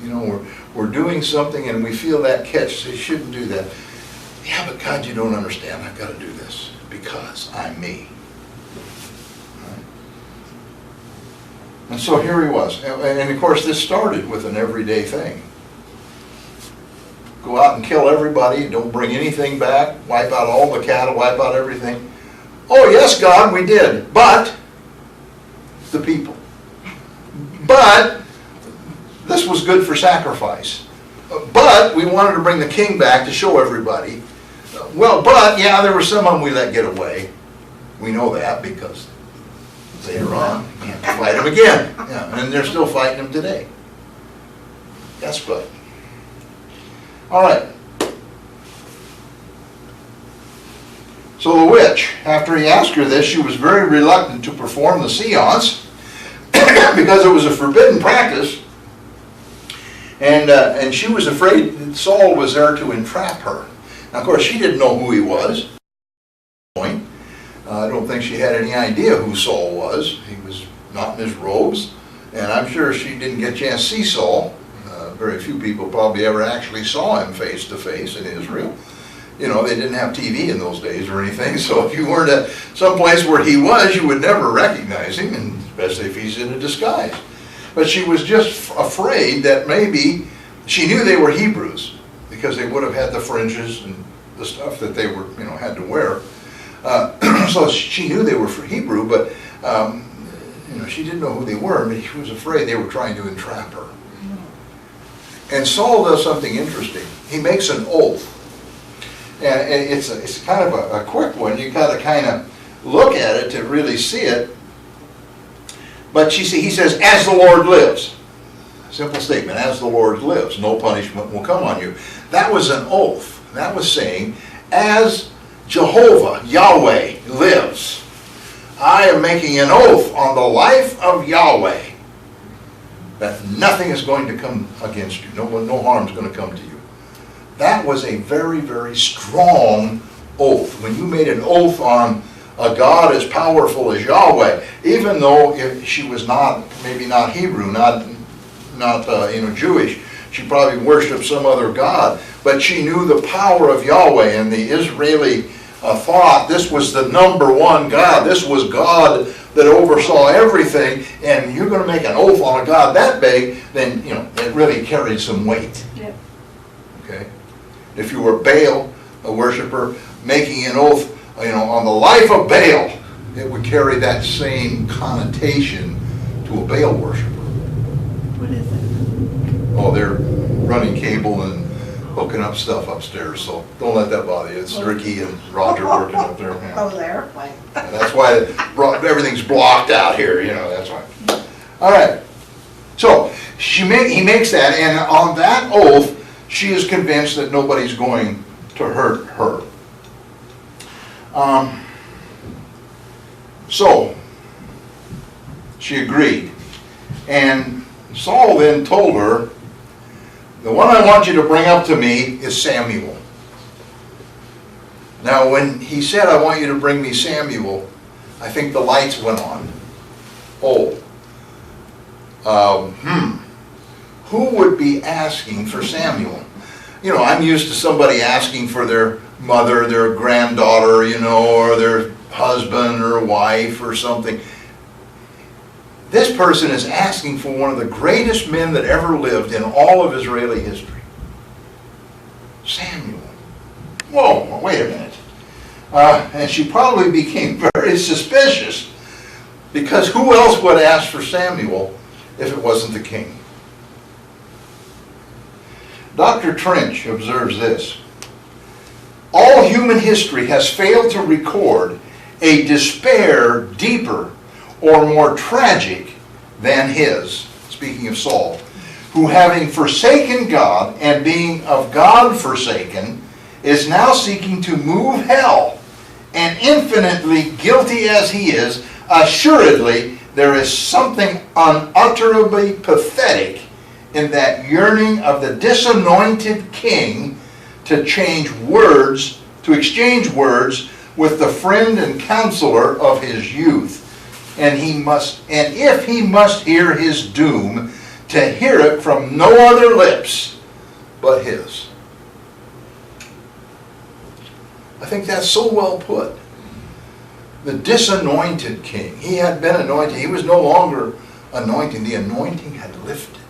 Speaker 1: You know, we're doing something and we feel that catch. They shouldn't do that. Yeah, but God, you don't understand. I've got to do this because I'm me. Right? And so here he was. And of course, this started with an everyday thing. Go out and kill everybody, don't bring anything back, wipe out all the cattle, wipe out everything. Oh yes, God, we did, but the people. But this was good for sacrifice. But we wanted to bring the king back to show everybody. Well, but yeah, there were some of them we let get away. We know that because later on, we have to fight them again. Yeah, and they're still fighting them today. That's good. All right. So the witch, after he asked her this, she was very reluctant to perform the seance because it was a forbidden practice, and she was afraid that Saul was there to entrap her. Now, of course, she didn't know who he was. I don't think she had any idea who Saul was. He was not in his robes, and I'm sure she didn't get a chance to see Saul. Very few people probably ever actually saw him face to face in Israel. You know, they didn't have TV in those days or anything, so if you weren't at some place where he was, you would never recognize him, and especially if he's in a disguise. But she was just afraid that maybe, she knew they were Hebrews, because they would have had the fringes and the stuff that they were, you know, had to wear. So she knew they were Hebrew, but you know, she didn't know who they were, but she was afraid they were trying to entrap her. And Saul does something interesting. He makes an oath. And it's kind of a quick one. You gotta kind of look at it to really see it. But he says, as the Lord lives. Simple statement, as the Lord lives, no punishment will come on you. That was an oath. That was saying, as Jehovah, Yahweh, lives, I am making an oath on the life of Yahweh that nothing is going to come against you. No harm is going to come to you. That was a very, very strong oath. When you made an oath on a God as powerful as Yahweh, even though if she was not, maybe not Hebrew, not you know, Jewish, she probably worshipped some other God, but she knew the power of Yahweh, and the Israeli thought this was the number one God. This was God that oversaw everything, and you're going to make an oath on a God that big, then, you know, it really carried some weight.
Speaker 3: Yeah.
Speaker 1: Okay? If you were Baal, a worshiper, making an oath, you know, on the life of Baal, it would carry that same connotation to a Baal worshiper.
Speaker 3: What is it?
Speaker 1: Oh, they're running cable and hooking up stuff upstairs, so don't let that bother you. It's Ricky and Roger working up there. Yeah.
Speaker 3: Oh, the airplane.
Speaker 1: And that's why everything's blocked out here, you know, that's why. All right. So he makes that, and on that oath, she is convinced that nobody's going to hurt her. So she agreed. And Saul then told her, the one I want you to bring up to me is Samuel. Now, when he said, I want you to bring me Samuel, I think the lights went on. Who would be asking for Samuel? You know, I'm used to somebody asking for their mother, their granddaughter, you know, or their husband or wife or something. This person is asking for one of the greatest men that ever lived in all of Israeli history. Samuel. Whoa, wait a minute. And she probably became very suspicious, because who else would ask for Samuel if it wasn't the king? Dr. Trench observes this. All human history has failed to record a despair deeper or more tragic than his, speaking of Saul, who having forsaken God and being of God forsaken, is now seeking to move hell, and infinitely guilty as he is, assuredly there is something unutterably pathetic in that yearning of the disanointed king to exchange words with the friend and counselor of his youth. And if he must hear his doom, to hear it from no other lips but his. I think that's so well put. The disanointed king. He had been anointed. He was no longer anointing. The anointing had lifted.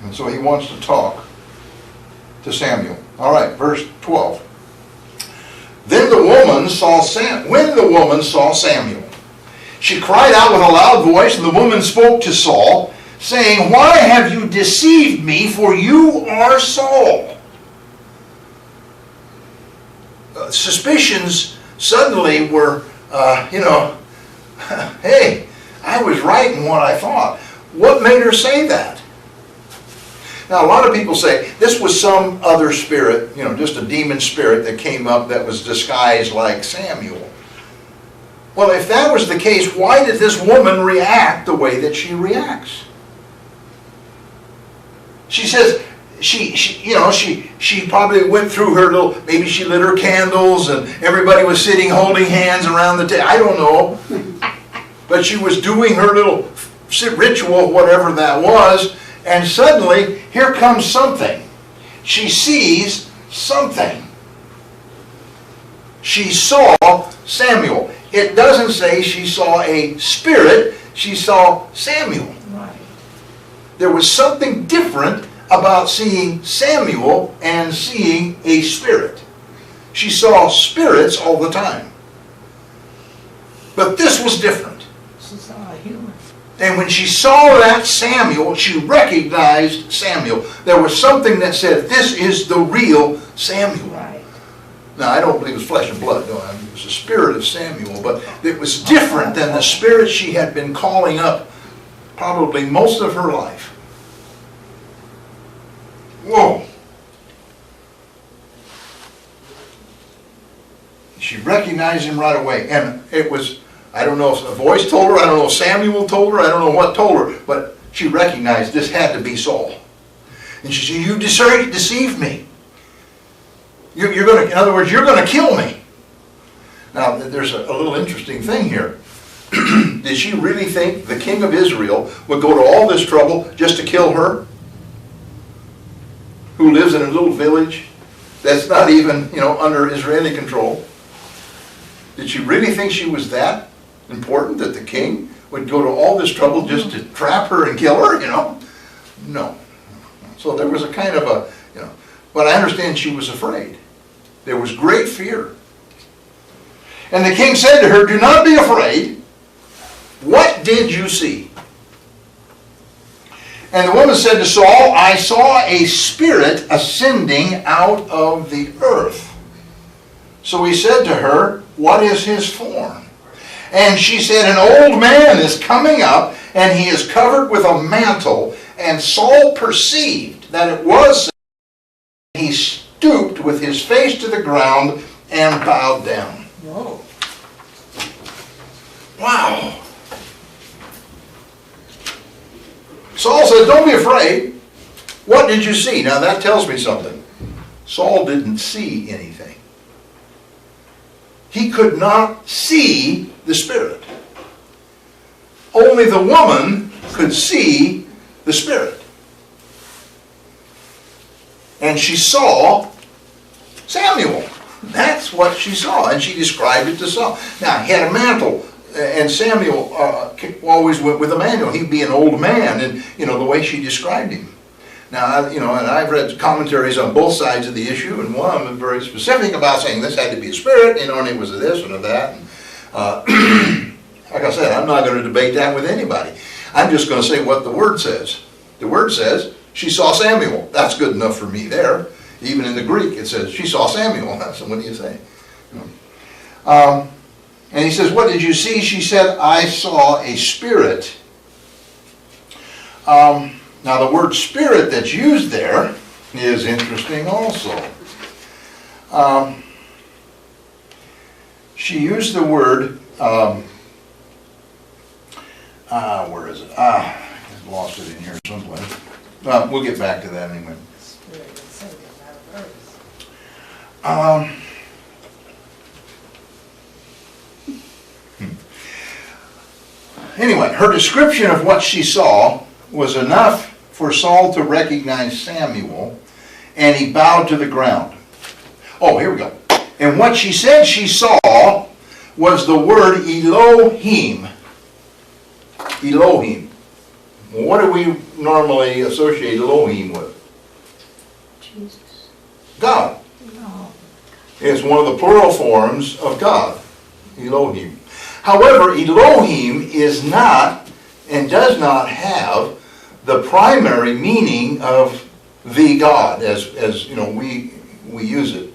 Speaker 1: And so he wants to talk to Samuel. All right, verse 12. When the woman saw Samuel, she cried out with a loud voice, and the woman spoke to Saul, saying, Why have you deceived me, for you are Saul? Suspicions suddenly were, hey, I was right in what I thought. What made her say that? Now, a lot of people say this was some other spirit, you know, just a demon spirit that came up that was disguised like Samuel. Well, if that was the case, why did this woman react the way that she reacts? She says, she probably went through her little, maybe she lit her candles and everybody was sitting holding hands around the table. I don't know. But she was doing her little ritual, whatever that was, and suddenly here comes something. She sees something. She saw Samuel. It doesn't say she saw a spirit, she saw Samuel.
Speaker 3: Right.
Speaker 1: There was something different about seeing Samuel and seeing a spirit. She saw spirits all the time. But this was different.
Speaker 3: She saw a human.
Speaker 1: And when she saw that Samuel, she recognized Samuel. There was something that said, this is the real Samuel.
Speaker 3: Right.
Speaker 1: Now, I don't believe it was flesh and blood. No, it was the spirit of Samuel. But it was different than the spirit she had been calling up probably most of her life. Whoa. She recognized him right away. And it was, I don't know if a voice told her, I don't know if Samuel told her, I don't know what told her, but she recognized this had to be Saul. And she said, you deceived me. You're going to, in other words, you're going to kill me. Now, there's a little interesting thing here. Did she really think the king of Israel would go to all this trouble just to kill her? Who lives in a little village that's not even, under Israeli control? Did she really think she was that important that the king would go to all this trouble just to trap her and kill her, No. So there was a kind of a, but I understand she was afraid. There was great fear. And the king said to her, do not be afraid. What did you see? And the woman said to Saul, I saw a spirit ascending out of the earth. So he said to her, what is his form? And she said, an old man is coming up, and he is covered with a mantle. And Saul perceived that it was. He stooped with his face to the ground and bowed down.
Speaker 3: Whoa.
Speaker 1: Wow. Saul said, don't be afraid. What did you see? Now that tells me something. Saul didn't see anything. He could not see the spirit. Only the woman could see the spirit. And she saw Samuel. That's what she saw. And she described it to Saul. Now, he had a mantle. And Samuel always went with a mantle. He'd be an old man. And, the way she described him. Now, and I've read commentaries on both sides of the issue. And one of them is very specific about saying this had to be a spirit. And it was a this and a that. And, like I said, I'm not going to debate that with anybody. I'm just going to say what the Word says. The Word says, she saw Samuel. That's good enough for me there. Even in the Greek it says, she saw Samuel. That's what do you say? And he says, what did you see? She said, I saw a spirit. Now the word spirit that's used there is interesting also. She used the word, where is it? I lost it in here someplace. We'll get back to that anyway.
Speaker 3: Spirit ascending out of earth.
Speaker 1: Anyway, her description of what she saw was enough for Saul to recognize Samuel, and he bowed to the ground. Oh, here we go. And what she said she saw was the word Elohim. Elohim. What do we normally associate Elohim with?
Speaker 3: Jesus.
Speaker 1: God.
Speaker 3: No.
Speaker 1: It's one of the plural forms of God. Elohim. However, Elohim is not and does not have the primary meaning of the God as we use it.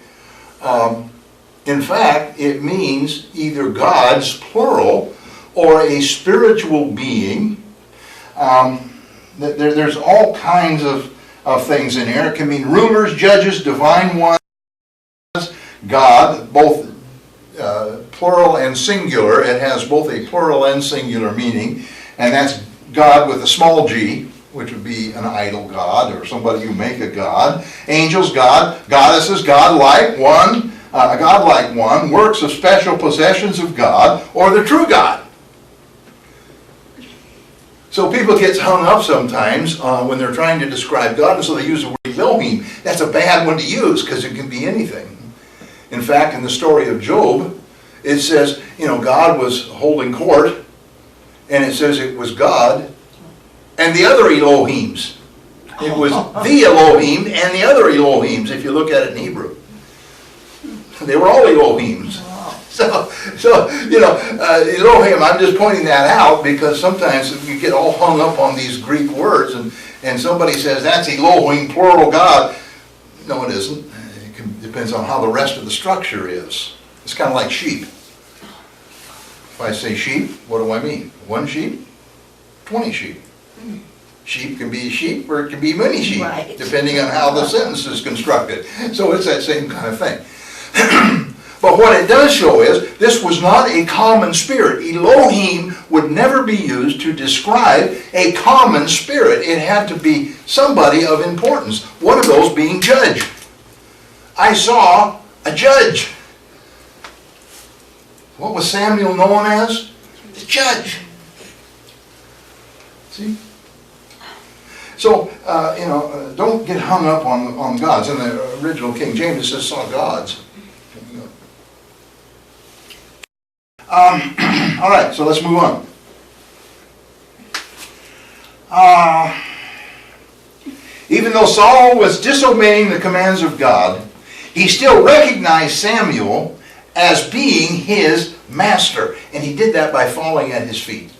Speaker 1: In fact, it means either gods, plural, or a spiritual being. There's all kinds of things in here. It can mean rulers, judges, divine ones, God, both plural and singular. It has both a plural and singular meaning, and that's God with a small g, which would be an idol god or somebody you make a god. Angels, God. Goddesses, godlike one. A godlike one, works of special possessions of God, or the true God. So people get hung up sometimes when they're trying to describe God, and so they use the word Elohim. That's a bad one to use because it can be anything. In fact, in the story of Job, it says, God was holding court, and it says it was God and the other Elohims. It was the Elohim and the other Elohims, if you look at it in Hebrew. They were all Elohims. So Elohim, I'm just pointing that out because sometimes you get all hung up on these Greek words and somebody says, that's Elohim, plural God. No, it isn't. It depends on how the rest of the structure is. It's kind of like sheep. If I say sheep, what do I mean? One sheep? 20 sheep. Sheep can be sheep or it can be many sheep,
Speaker 3: right,
Speaker 1: depending on how the sentence is constructed. So it's that same kind of thing. But what it does show is this was not a common spirit. Elohim would never be used to describe a common spirit. It had to be somebody of importance. One of those being judge. I saw a judge. What was Samuel known as? The judge. See? So, don't get hung up on gods. In the original King James, it says saw gods. All right, so let's move on. Even though Saul was disobeying the commands of God, he still recognized Samuel as being his master. And he did that by falling at his feet.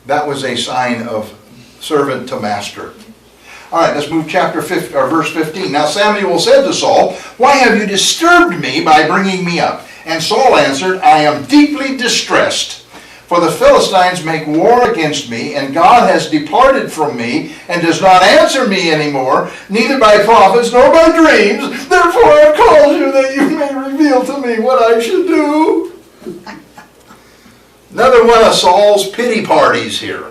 Speaker 1: That was a sign of servant to master. All right, let's move verse 15. Now Samuel said to Saul, "Why have you disturbed me by bringing me up?" And Saul answered, "I am deeply distressed, for the Philistines make war against me, and God has departed from me, and does not answer me anymore, neither by prophets nor by dreams. Therefore I called you, that you may reveal to me what I should do." Another one of Saul's pity parties here.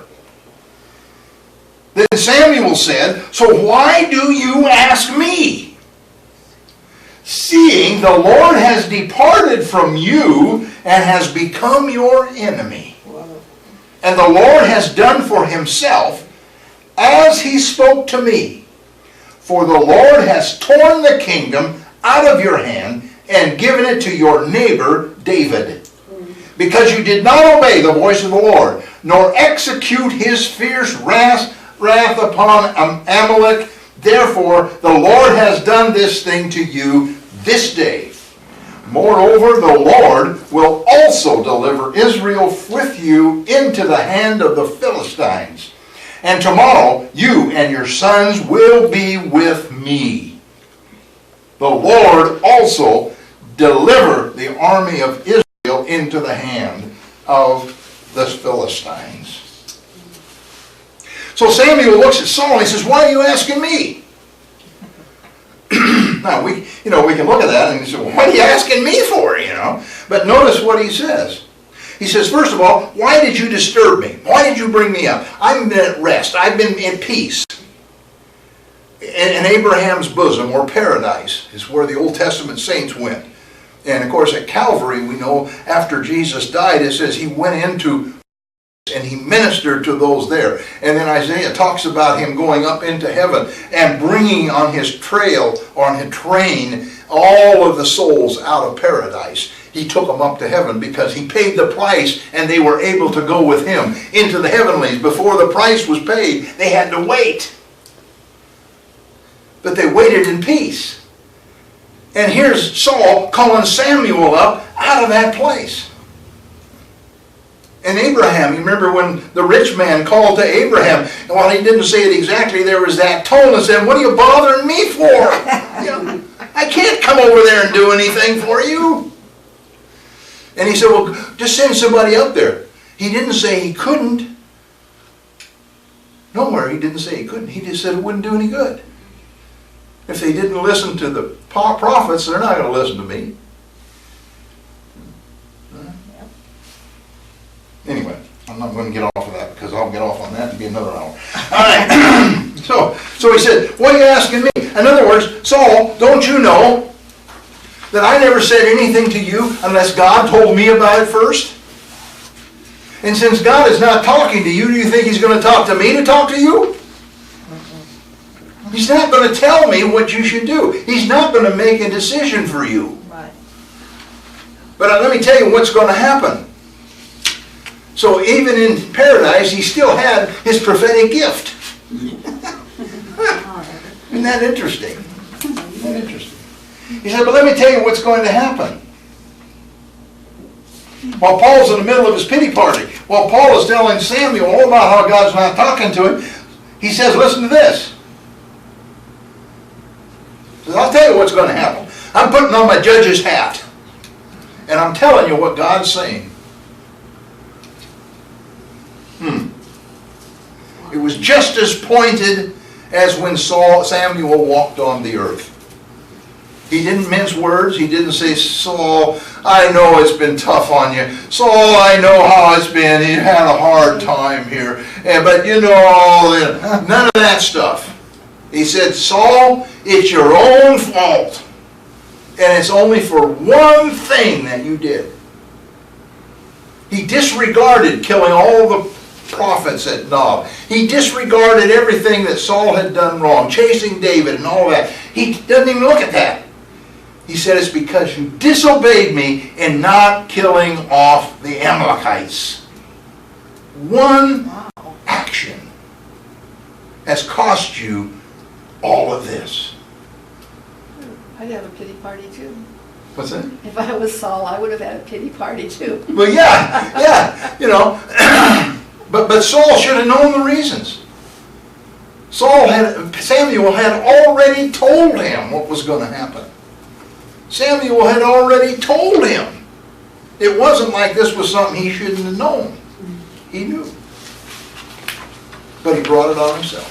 Speaker 1: Then Samuel said, "So why do you ask me? Seeing the Lord has departed from you and has become your enemy. And the Lord has done for himself as he spoke to me. For the Lord has torn the kingdom out of your hand and given it to your neighbor David. Because you did not obey the voice of the Lord, nor execute his fierce wrath upon Amalek. Therefore, the Lord has done this thing to you this day. Moreover, the Lord will also deliver Israel with you into the hand of the Philistines. And tomorrow, you and your sons will be with me. The Lord also deliver the army of Israel into the hand of the Philistines." So Samuel looks at Saul and he says, "Why are you asking me?" Now, we can look at that and say, "Well, what are you asking me for?" But notice what he says. He says, first of all, "Why did you disturb me? Why did you bring me up? I've been at rest. I've been in peace." In Abraham's bosom, or paradise, is where the Old Testament saints went. And of course, at Calvary, we know after Jesus died, it says he went into and he ministered to those there. And then Isaiah talks about him going up into heaven and bringing on his trail, or on his train, all of the souls out of paradise. He took them up to heaven because he paid the price and they were able to go with him into the heavenlies. Before the price was paid, they had to wait. But they waited in peace. And here's Saul calling Samuel up out of that place. And Abraham, you remember when the rich man called to Abraham, and while he didn't say it exactly, there was that tone that said, "What are you bothering me for? I can't come over there and do anything for you." And he said, "Well, just send somebody up there." He didn't say he couldn't. Nowhere he didn't say he couldn't. He just said it wouldn't do any good. If they didn't listen to the prophets, they're not going to listen to me. Anyway, I'm not going to get off of that because I'll get off on that be another hour. All right. So he said, what are you asking me? In other words, Saul, don't you know that I never said anything to you unless God told me about it first? And since God is not talking to you, do you think he's going to talk to me to talk to you? He's not going to tell me what you should do. He's not going to make a decision for you.
Speaker 3: Right.
Speaker 1: But let me tell you what's going to happen. So even in paradise, he still had his prophetic gift. Isn't that interesting? Isn't that interesting? He said, but let me tell you what's going to happen. While Paul's in the middle of his pity party, while Paul is telling Samuel all about how God's not talking to him, he says, listen to this. He says, I'll tell you what's going to happen. I'm putting on my judge's hat. And I'm telling you what God's saying. It was just as pointed as when Samuel walked on the earth. He didn't mince words. He didn't say, Saul, I know it's been tough on you. Saul, I know how it's been. You had a hard time here. But you know, none of that stuff. He said, Saul, it's your own fault. And it's only for one thing that you did. He disregarded killing all the prophets at Nob. He disregarded everything that Saul had done wrong, chasing David and all that. He doesn't even look at that. He said, it's because you disobeyed me in not killing off the Amalekites. One action has cost you all of this.
Speaker 4: I'd have a pity party too.
Speaker 1: What's that?
Speaker 4: If I was Saul, I would have had a pity party too.
Speaker 1: Well, yeah, you know. But Saul should have known the reasons. Samuel had already told him what was going to happen. Samuel had already told him. It wasn't like this was something he shouldn't have known. He knew. But he brought it on himself.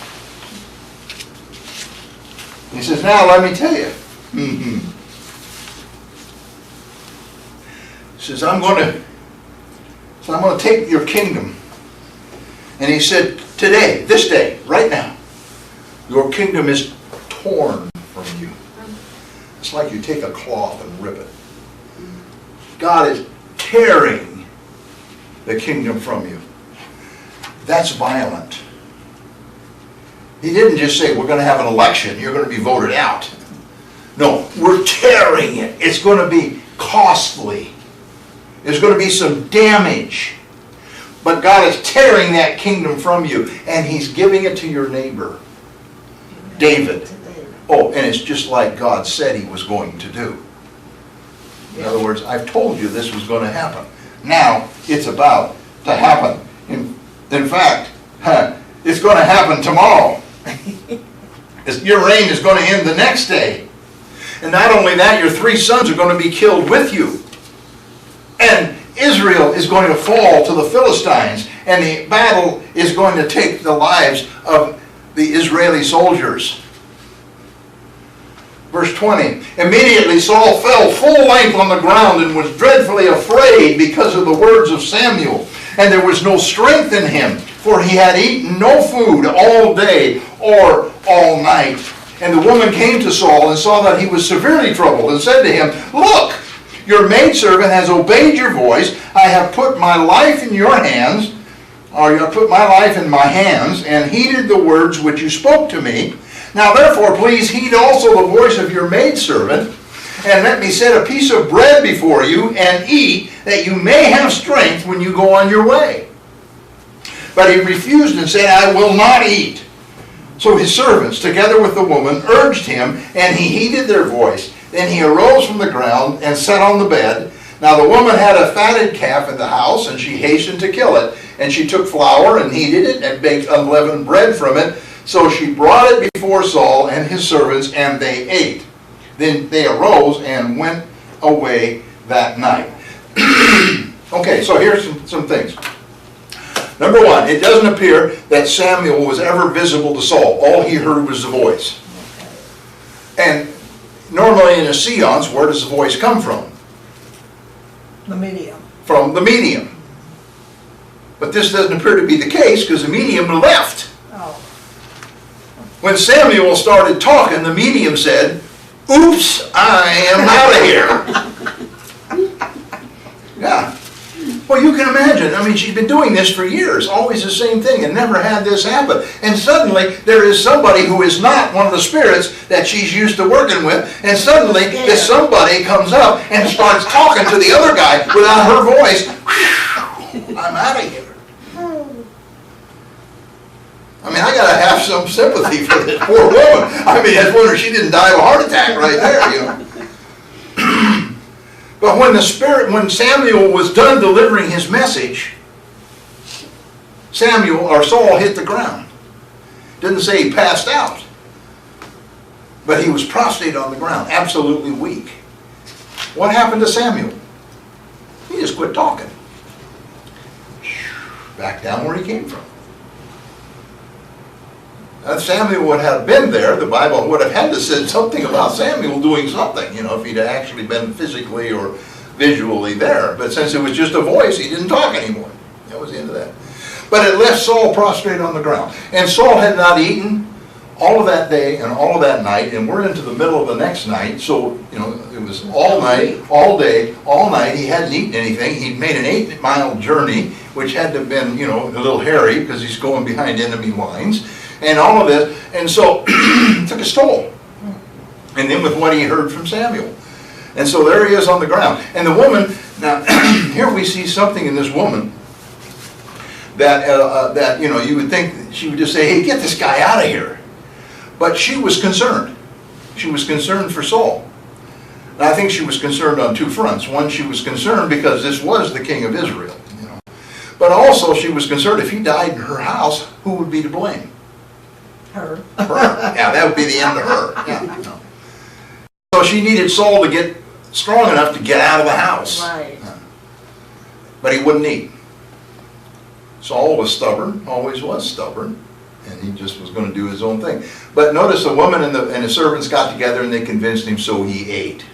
Speaker 1: He says, now let me tell you. He says, I'm going to take your kingdom. And he said, today, this day, right now, your kingdom is torn from you. It's like you take a cloth and rip it. God is tearing the kingdom from you. That's violent. He didn't just say, we're going to have an election, you're going to be voted out. No, we're tearing it. It's going to be costly. There's going to be some damage. But God is tearing that kingdom from you, and he's giving it to your neighbor, David. Oh, and it's just like God said he was going to do. In other words, I've told you this was going to happen. Now, it's about to happen. In fact, it's going to happen tomorrow. Your reign is going to end the next day. And not only that, your 3 sons are going to be killed with you. And Israel is going to fall to the Philistines, and the battle is going to take the lives of the Israeli soldiers. Verse 20, immediately Saul fell full length on the ground and was dreadfully afraid because of the words of Samuel. And there was no strength in him, for he had eaten no food all day or all night. And the woman came to Saul and saw that he was severely troubled and said to him, look, your maidservant has obeyed your voice. I have put my life in your hands, or you have put my life in my hands, and heeded the words which you spoke to me. Now therefore please heed also the voice of your maidservant, and let me set a piece of bread before you, and eat, that you may have strength when you go on your way. But he refused and said, I will not eat. So his servants, together with the woman, urged him, and he heeded their voice. Then he arose from the ground and sat on the bed. Now the woman had a fatted calf in the house, and she hastened to kill it. And she took flour and kneaded it, and baked unleavened bread from it. So she brought it before Saul and his servants, and they ate. Then they arose and went away that night. Okay, so here's some things. Number one, it doesn't appear that Samuel was ever visible to Saul. All he heard was the voice. And normally in a seance, where does the voice come from?
Speaker 3: The medium.
Speaker 1: From the medium. But this doesn't appear to be the case because the medium left.
Speaker 3: Oh,
Speaker 1: When Samuel started talking, the medium said, "Oops, I am out of here." Yeah. Well, you can imagine. I mean, she's been doing this for years, always the same thing, and never had this happen. And suddenly, there is somebody who is not one of the spirits that she's used to working with, and suddenly, this somebody comes up and starts talking to the other guy without her voice. I'm out of here. I mean, I gotta have some sympathy for this poor woman. I mean, I wonder she didn't die of a heart attack right there, you know. But when Samuel was done delivering his message, Saul hit the ground. Didn't say he passed out, but he was prostrate on the ground, absolutely weak. What happened to Samuel? He just quit talking. Back down where he came from. If Samuel would have been there, the Bible would have had to say something about Samuel doing something, you know, if he'd actually been physically or visually there. But since it was just a voice, he didn't talk anymore. That was the end of that. But it left Saul prostrate on the ground. And Saul had not eaten all of that day and all of that night, and we're into the middle of the next night, so, you know, it was all night, all day, all night. He hadn't eaten anything. He'd made an 8-mile journey, which had to have been, you know, a little hairy because he's going behind enemy lines. And all of this, and so took his toll. And then with what he heard from Samuel. And so there he is on the ground. And the woman, now here we see something in this woman that you know, you would think she would just say, "Hey, get this guy out of here." But she was concerned. She was concerned for Saul. And I think she was concerned on two fronts. One, she was concerned because this was the king of Israel, you know. But also she was concerned if he died in her house, who would be to blame?
Speaker 3: her.
Speaker 1: Her. Yeah, that would be the end of her. Yeah. So she needed Saul to get strong enough to get out of the house.
Speaker 3: Right.
Speaker 1: But he wouldn't eat. Saul was stubborn, always was stubborn, and he just was going to do his own thing. But notice the woman and the servants got together and they convinced him, so he ate.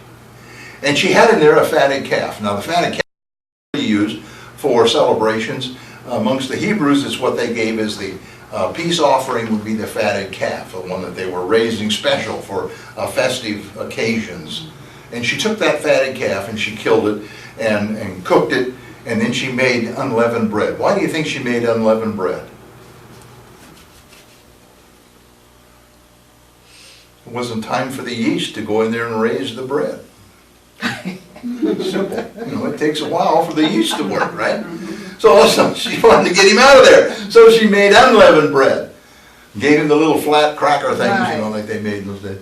Speaker 1: And she had in there a fatted calf. Now the fatted calf was used for celebrations. Amongst the Hebrews, it's what they gave as the peace offering would be the fatted calf, the one that they were raising special for festive occasions. And she took that fatted calf and she killed it and cooked it, and then she made unleavened bread. Why do you think she made unleavened bread? It wasn't time for the yeast to go in there and raise the bread. Simple. You know, it takes a while for the yeast to work, right? So she wanted to get him out of there. So she made unleavened bread. Gave him the little flat cracker things, you know, like they made in those days.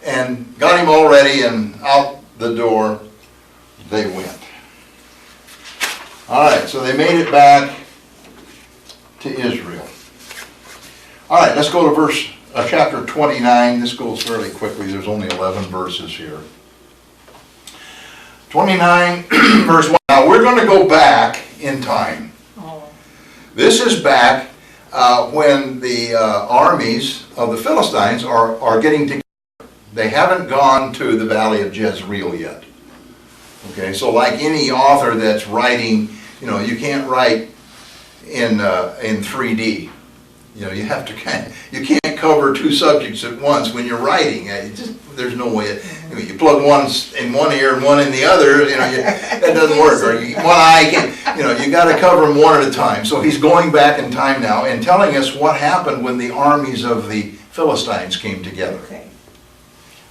Speaker 1: And got him all ready, and out the door they went. All right, so they made it back to Israel. All right, let's go to chapter 29. This goes fairly quickly. There's only 11 verses here. 29, verse 1. Now we're going to go back in time.
Speaker 3: Oh.
Speaker 1: This is back when the armies of the Philistines are getting together. They haven't gone to the valley of Jezreel yet. Okay, so like any author that's writing, you know, you can't write in 3D. You know, you have to you can't cover two subjects at once when you're writing. There's no way. You plug one in one ear and one in the other. You know, that doesn't work. Or one eye can. You know, you got to cover them one at a time. So he's going back in time now and telling us what happened when the armies of the Philistines came together.
Speaker 3: Okay.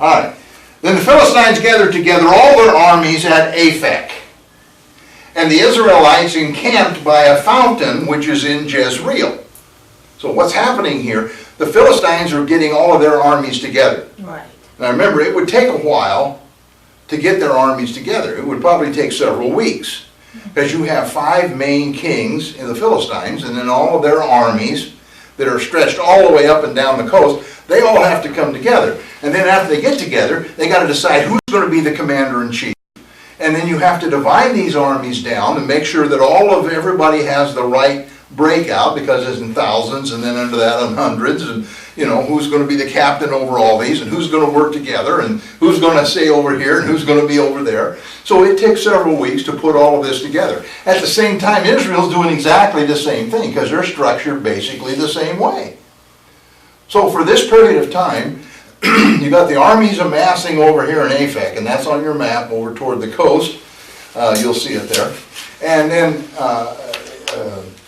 Speaker 1: All right. Then the Philistines gathered together all their armies at Aphek, and the Israelites encamped by a fountain which is in Jezreel. So what's happening here? The Philistines are getting all of their armies together.
Speaker 3: Right.
Speaker 1: Now remember, it would take a while to get their armies together. It would probably take several weeks, because you have 5 main kings in the Philistines, and then all of their armies that are stretched all the way up and down the coast. They all have to come together. And then after they get together, they got to decide who's going to be the commander-in-chief. And then you have to divide these armies down and make sure that everybody has the right breakout, because it's in thousands, and then under that in hundreds, and you know, who's going to be the captain over all these, and who's going to work together, and who's going to stay over here, and who's going to be over there. So it takes several weeks to put all of this together. At the same time, Israel's doing exactly the same thing, because they're structured basically the same way. So for this period of time, you got the armies amassing over here in Aphek, and that's on your map over toward the coast. You'll see it there. And then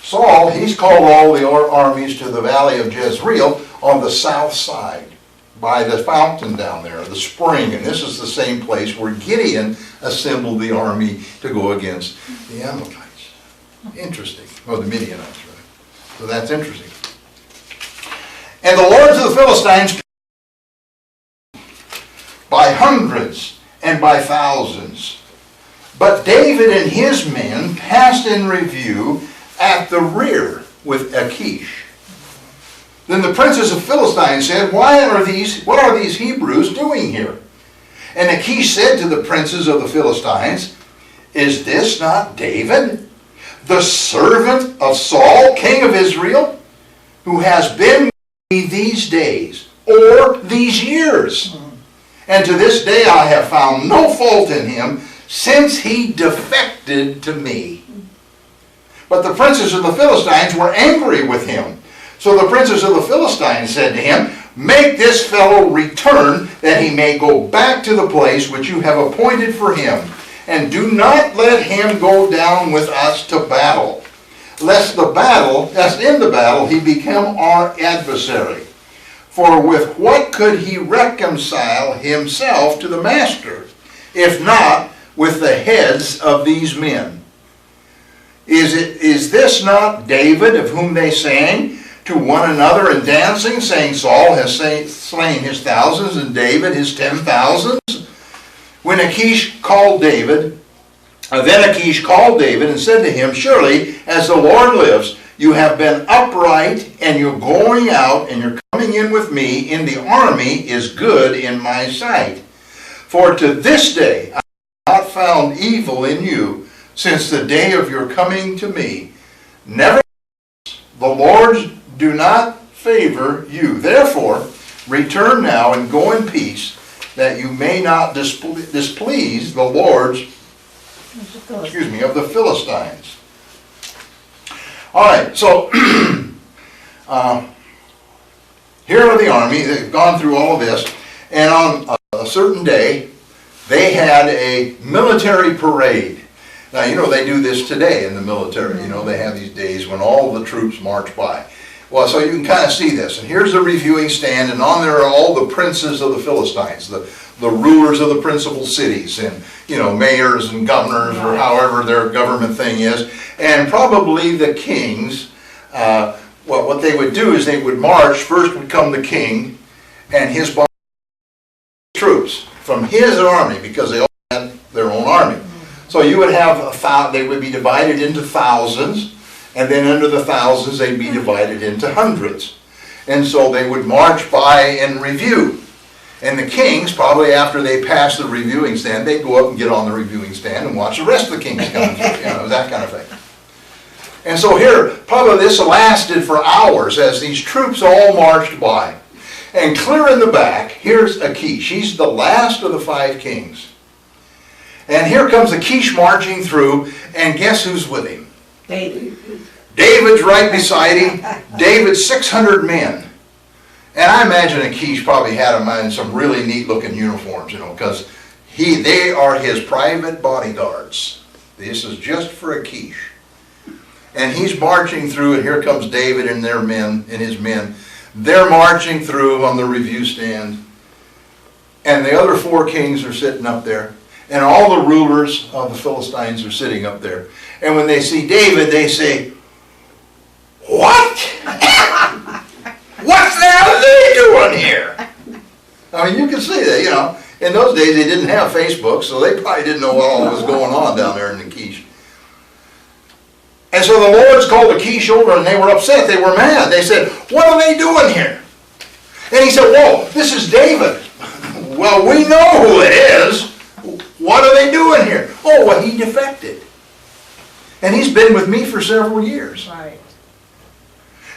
Speaker 1: Saul, he's called all the armies to the valley of Jezreel on the south side, by the fountain down there, the spring. And this is the same place where Gideon assembled the army to go against the Amalekites. Interesting. Or the Midianites, right? So that's interesting. And the lords of the Philistines by hundreds and by thousands. But David and his men passed in review at the rear with Achish. Then the princes of Philistine said, what are these Hebrews doing here? And Achish said to the princes of the Philistines, is this not David, the servant of Saul, king of Israel, who has been with me these days, or these years? And to this day I have found no fault in him, since he defected to me. But the princes of the Philistines were angry with him. So the princes of the Philistines said to him, make this fellow return, that he may go back to the place which you have appointed for him, and do not let him go down with us to battle, lest in the battle he become our adversary. For with what could he reconcile himself to the master, if not with the heads of these men? Is this not David, of whom they sang to one another in dancing, saying, Saul has slain his thousands, and David his 10,000s? When Achish called David, then Achish called David and said to him, surely, as the Lord lives, you have been upright, and your going out and your coming in with me in the army is good in my sight. For to this day I have not found evil in you, since the day of your coming to me. Nevertheless, the Lord do not favor you. Therefore, return now and go in peace, that you may not displease the lords, of the Philistines. All right, so here are the army. They've gone through all of this, and on a certain day, they had a military parade. Now, you know, they do this today in the military. You know, they have these days when all the troops march by. Well, so you can kind of see this. And here's the reviewing stand, and on there are all the princes of the Philistines, the rulers of the principal cities, and, you know, mayors and governors, or however their government thing is, and probably the kings. What they would do is they would march. First would come the king and his troops from his army, because they all had their own army. So you would have they would be divided into thousands, and then under the thousands they'd be divided into hundreds. And so they would march by and review. And the kings, probably after they passed the reviewing stand, they'd go up and get on the reviewing stand and watch the rest of the kings come through, you know, that kind of thing. And so here, probably this lasted for hours as these troops all marched by. And clear in the back, here's Achish. He's the last of the 5 kings. And here comes Achish marching through, and guess who's with him?
Speaker 3: David.
Speaker 1: David's right beside him. David's 600 men. And I imagine Achish probably had him in some really neat looking uniforms, you know, because they are his private bodyguards. This is just for Achish. And he's marching through, and here comes David and his men. They're marching through on the review stand. And the other 4 kings are sitting up there. And all the rulers of the Philistines are sitting up there. And when they see David, they say, what? What the hell are they doing here? I mean, you can see that, you know. In those days, they didn't have Facebook, so they probably didn't know what all was going on down there in Achish. And so the lords called Achish over, and they were upset. They were mad. They said, what are they doing here? And he said, whoa, this is David. Well, we know who it is. What are they doing here? Oh, well, he defected. And he's been with me for several years.
Speaker 3: Right.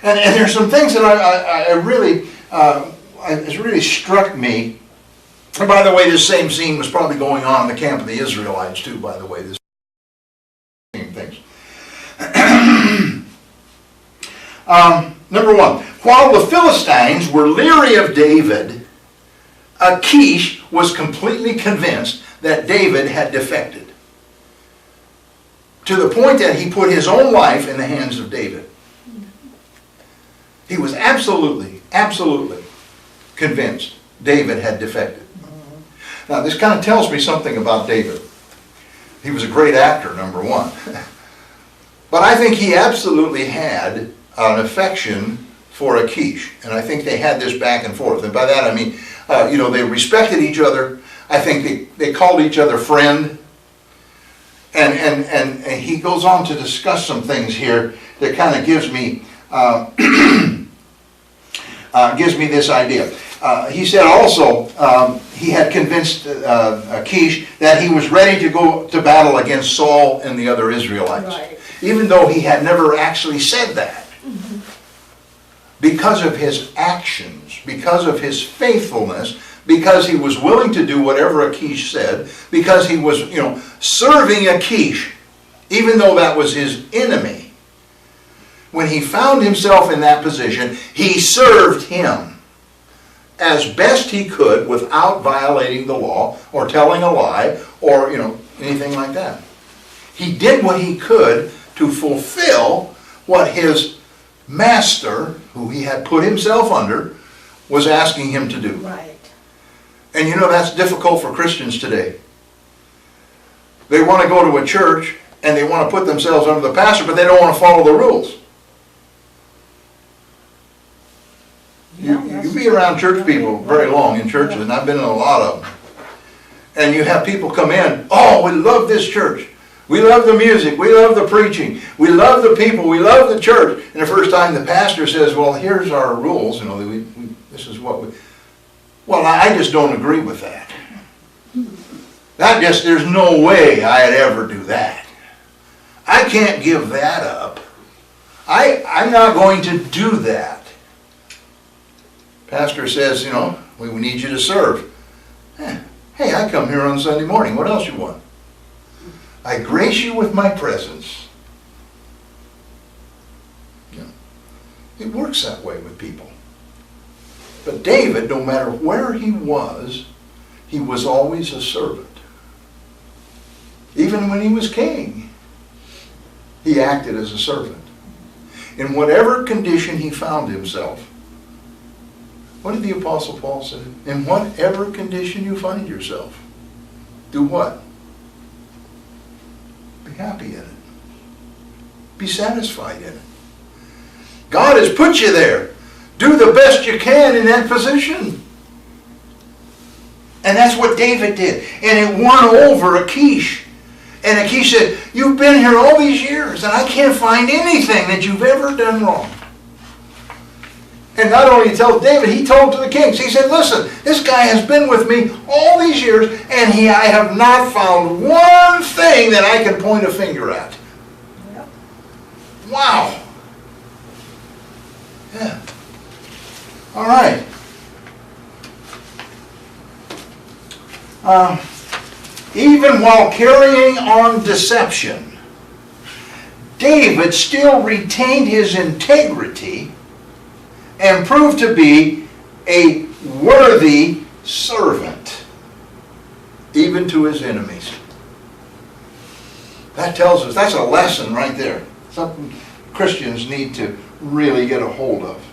Speaker 1: And there's some things that I really has really struck me. And by the way, this same scene was probably going on in the camp of the Israelites too, by the way, this same things. Number one, while the Philistines were leery of David, Achish was completely convinced that David had defected, to the point that he put his own life in the hands of David. He was absolutely convinced David had defected. Now, this kind of tells me something about David. He was a great actor, number one. But I think he absolutely had an affection for Achish. And I think they had this back and forth. And by that I mean, they respected each other. I think they called each other friend. And he goes on to discuss some things here that kind of gives me this idea. He said also he had convinced Achish that he was ready to go to battle against Saul and the other Israelites.
Speaker 3: Right.
Speaker 1: Even though he had never actually said that. Because of his actions, because of his faithfulness, because he was willing to do whatever Achish said, because he was, serving Achish, even though that was his enemy. When he found himself in that position, he served him as best he could without violating the law or telling a lie or, anything like that. He did what he could to fulfill what his master, who he had put himself under, was asking him to do.
Speaker 3: Right.
Speaker 1: And that's difficult for Christians today. They want to go to a church and they want to put themselves under the pastor, but they don't want to follow the rules. You be around church people very long in churches, and I've been in a lot of them. And you have people come in, oh, we love this church. We love the music. We love the preaching. We love the people. We love the church. And the first time the pastor says, well, here's our rules. This is what we... Well, I just don't agree with that. There's no way I'd ever do that. I can't give that up. I'm not going to do that. Pastor says, we need you to serve. Hey, I come here on Sunday morning. What else you want? I grace you with my presence. It works that way with people. But David, no matter where he was always a servant. Even when he was king, he acted as a servant. In whatever condition he found himself. What did the Apostle Paul say? In whatever condition you find yourself, do what? Be happy in it. Be satisfied in it. God has put you there. Do the best you can in that position. And that's what David did. And it won over Achish. And Achish said, you've been here all these years and I can't find anything that you've ever done wrong. And not only told David, he told to the kings. He said, listen, this guy has been with me all these years and I have not found one thing that I can point a finger at.
Speaker 3: Yep.
Speaker 1: Wow. Yeah. All right. Even while carrying on deception, David still retained his integrity and proved to be a worthy servant, even to his enemies. That tells us, that's a lesson right there. Something Christians need to really get a hold of.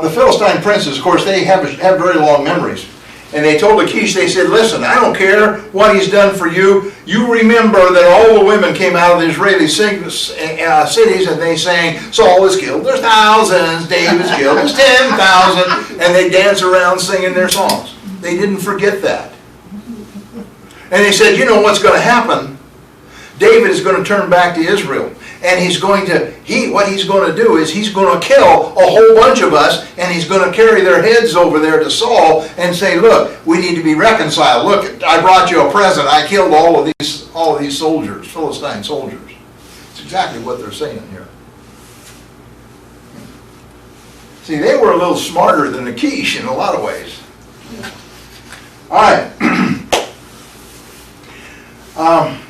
Speaker 1: The Philistine princes, of course, they have very long memories. And they told Achish, they said, listen, I don't care what he's done for you. You remember that all the women came out of the Israeli cities and they sang, Saul is killed, there's thousands, David's killed, there's 10,000. And they dance around singing their songs. They didn't forget that. And they said, you know what's going to happen? David is going to turn back to Israel. And what he's going to do is he's going to kill a whole bunch of us, and he's going to carry their heads over there to Saul and say, look, we need to be reconciled. Look, I brought you a present. I killed all of these soldiers, Philistine soldiers. exactly what they're saying here. See, they were a little smarter than Achish in a lot of ways. All right.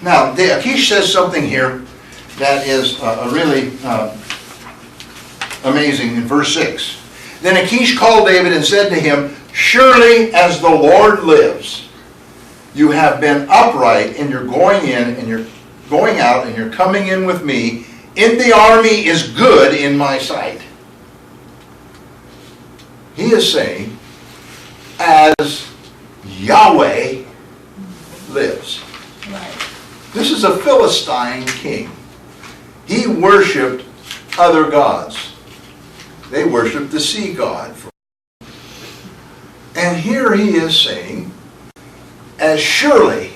Speaker 1: Now, Achish says something here that is really amazing in verse 6. Then Achish called David and said to him, "Surely as the Lord lives, you have been upright in your going in and your going out and your coming in with me. In the army is good in my sight." He is saying, as Yahweh lives.
Speaker 3: Right.
Speaker 1: This is a Philistine king. He worshipped other gods. They worshipped the sea god. And here he is saying, as surely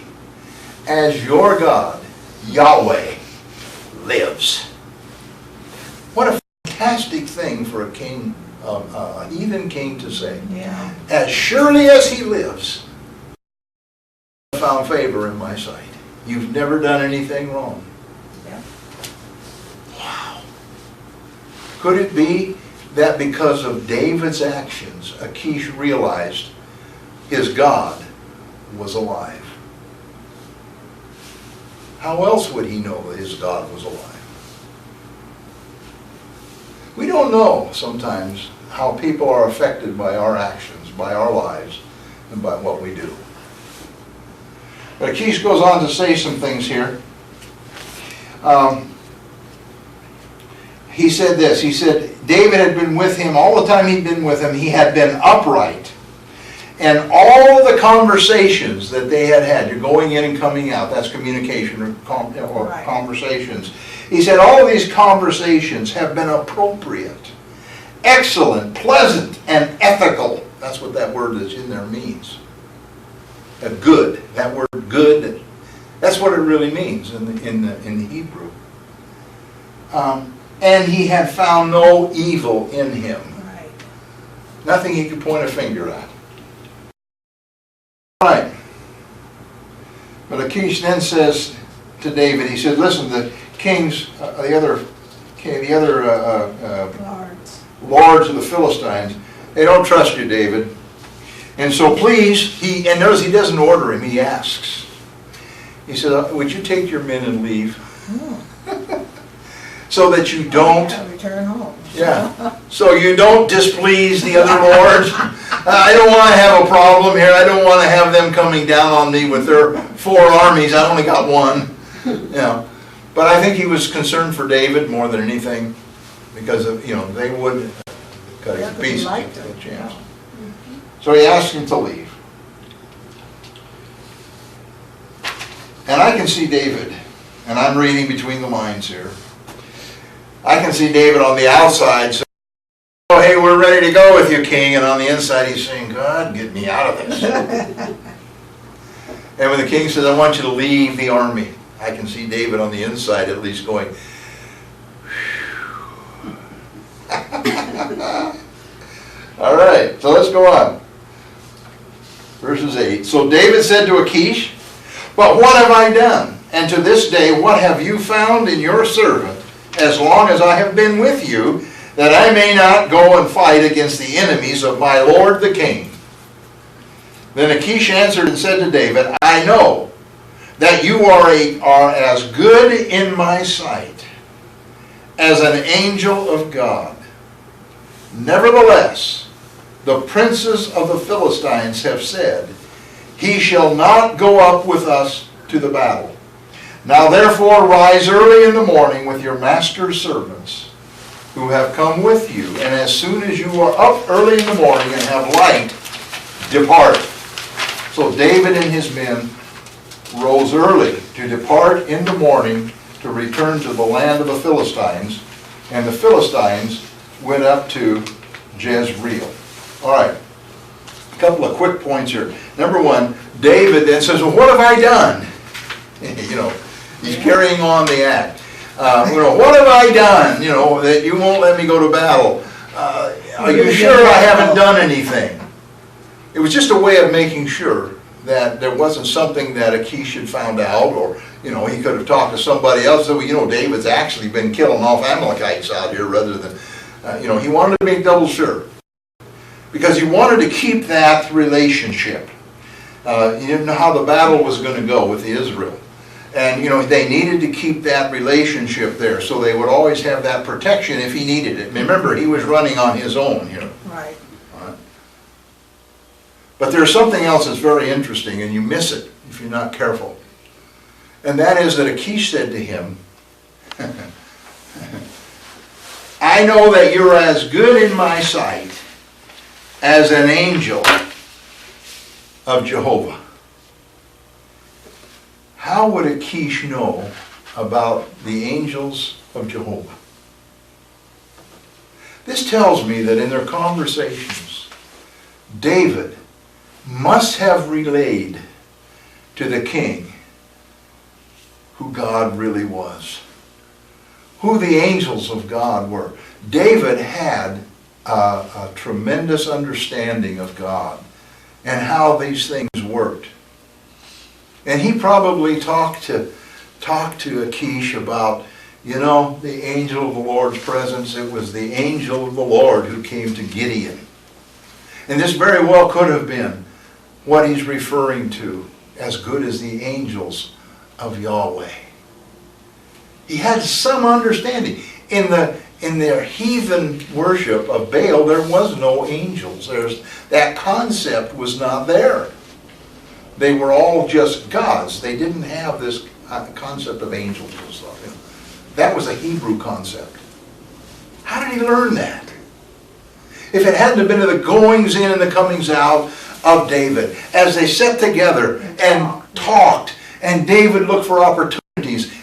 Speaker 1: as your God, Yahweh, lives. What a fantastic thing for a king, a heathen king to say.
Speaker 3: Yeah.
Speaker 1: As surely as he lives, I found favor in my sight. You've never done anything wrong.
Speaker 3: Yeah.
Speaker 1: Wow. Could it be that because of David's actions, Achish realized his God was alive? How else would he know that his God was alive? We don't know sometimes how people are affected by our actions, by our lives, and by what we do. But Achish goes on to say some things here. He said this, he said, David had been with him, all the time he'd been with him, he had been upright. And all the conversations that they had had, you're going in and coming out, that's communication or
Speaker 3: Right.
Speaker 1: conversations. He said all of these conversations have been appropriate, excellent, pleasant, and ethical. That's what that word that's in there means. A good, that word good, that's what it really means in the Hebrew. And he had found no evil in him.
Speaker 3: Right.
Speaker 1: Nothing he could point a finger at. Right. But Achish then says to David, he said, listen, the kings, the other
Speaker 3: Lords.
Speaker 1: lords of the Philistines, they don't trust you, David. And so please, and notice he doesn't order him, he asks. He said, would you take your men and leave? So that you don't,
Speaker 3: Yeah, return home.
Speaker 1: yeah, so you don't displease the other lords. I don't want to have a problem here. I don't want to have them coming down on me with their 4 armies. I only got 1. You know. But I think he was concerned for David more than anything, because of, they would cut
Speaker 3: Yeah,
Speaker 1: his
Speaker 3: 'cause he
Speaker 1: piece
Speaker 3: liked
Speaker 1: to
Speaker 3: him,
Speaker 1: the chance.
Speaker 3: yeah.
Speaker 1: So he asked him to leave. And I can see David, and I'm reading between the lines here. I can see David on the outside saying, oh, hey, we're ready to go with you, king. And on the inside he's saying, God, get me out of this. And when the king says, I want you to leave the army, I can see David on the inside at least going, all right, so let's go on. Verses 8. So David said to Achish, but what have I done? And to this day, what have you found in your servant, as long as I have been with you, that I may not go and fight against the enemies of my lord the king? Then Achish answered and said to David, I know that you are as good in my sight as an angel of God. Nevertheless, the princes of the Philistines have said, he shall not go up with us to the battle. Now therefore rise early in the morning with your master's servants who have come with you, and as soon as you are up early in the morning and have light, depart. So David and his men rose early to depart in the morning to return to the land of the Philistines, and the Philistines went up to Jezreel. All right, a couple of quick points here. Number 1, David then says, well, what have I done? He's carrying on the act. What have I done, that you won't let me go to battle? Are you sure I haven't done anything? It was just a way of making sure that there wasn't something that Achish had found out, or, You know, he could have talked to somebody else, so, you know, David's actually been killing off Amalekites out here rather than, you know, he wanted to make double sure. Because he wanted to keep that relationship. He didn't know how the battle was going to go with Israel. And, you know, they needed to keep that relationship there, so they would always have that protection if he needed it. Remember, he was running on his own here.
Speaker 3: Right.
Speaker 1: But there's something else that's very interesting, and you miss it if you're not careful. And that is that Achish said to him, I know that you're as good in my sight as an angel of Jehovah. How would Achish know about the angels of Jehovah? This tells me that in their conversations, David must have relayed to the king who God really was, who the angels of God were. David had a tremendous understanding of God and how these things worked. And he probably talked to Achish about, you know, the angel of the Lord's presence. It was the angel of the Lord who came to Gideon. And this very well could have been what he's referring to, as good as the angels of Yahweh. He had some understanding. In their heathen worship of Baal, there was no angels. That concept was not there. They were all just gods. They didn't have this concept of angels and stuff. That was a Hebrew concept. How did he learn that? If it hadn't have been to the goings in and the comings out of David, as they sat together and talked, and David looked for opportunities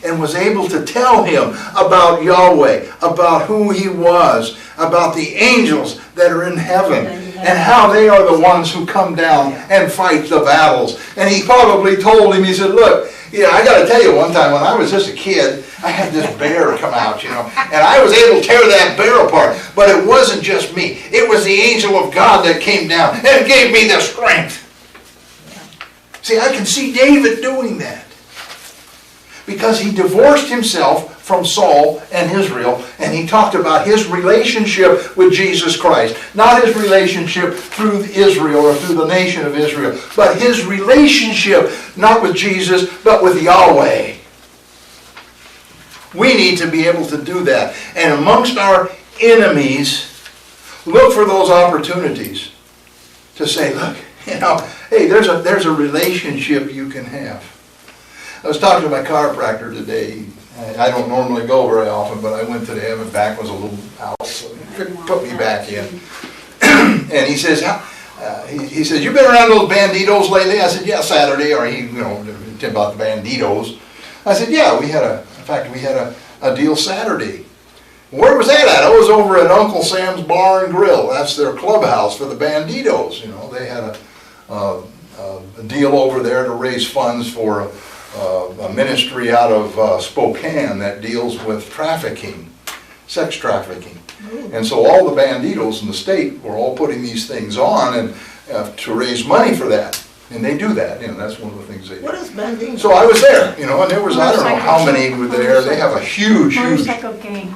Speaker 1: and was able to tell him about Yahweh, about who he was, about the angels that are in heaven, and how they are the ones who come down and fight the battles. And he probably told him, he said, look, yeah, I got to tell you, one time when I was just a kid, I had this bear come out, you know, and I was able to tear that bear apart. But it wasn't just me. It was the angel of God that came down and gave me the strength. See, I can see David doing that. Because he divorced himself from Saul and Israel, and he talked about his relationship with Jesus Christ. Not his relationship through Israel or through the nation of Israel, but his relationship not with Jesus, but with Yahweh. We need to be able to do that. And amongst our enemies, look for those opportunities to say, look, you know, hey, there's a relationship you can have. I was talking to my chiropractor today. I don't normally go very often, but I went today. My back was a little out, so he put me back in. And he says, he says, you been around those banditos lately? I said, yeah, Saturday. Or he, you know, about the banditos. I said, yeah, we had a deal Saturday. Where was that at? I was over at Uncle Sam's Bar and Grill. That's their clubhouse for the banditos. You know, they had a deal over there to raise funds for a ministry out of Spokane that deals with trafficking, sex trafficking. And so all the banditos in the state were all putting these things on and to raise money for that. And they do that, you know, that's one of the things they do.
Speaker 3: What is Bandito?
Speaker 1: So I was there, you know, and there was, I don't know how many were there. They have a huge
Speaker 5: Motorcycle games.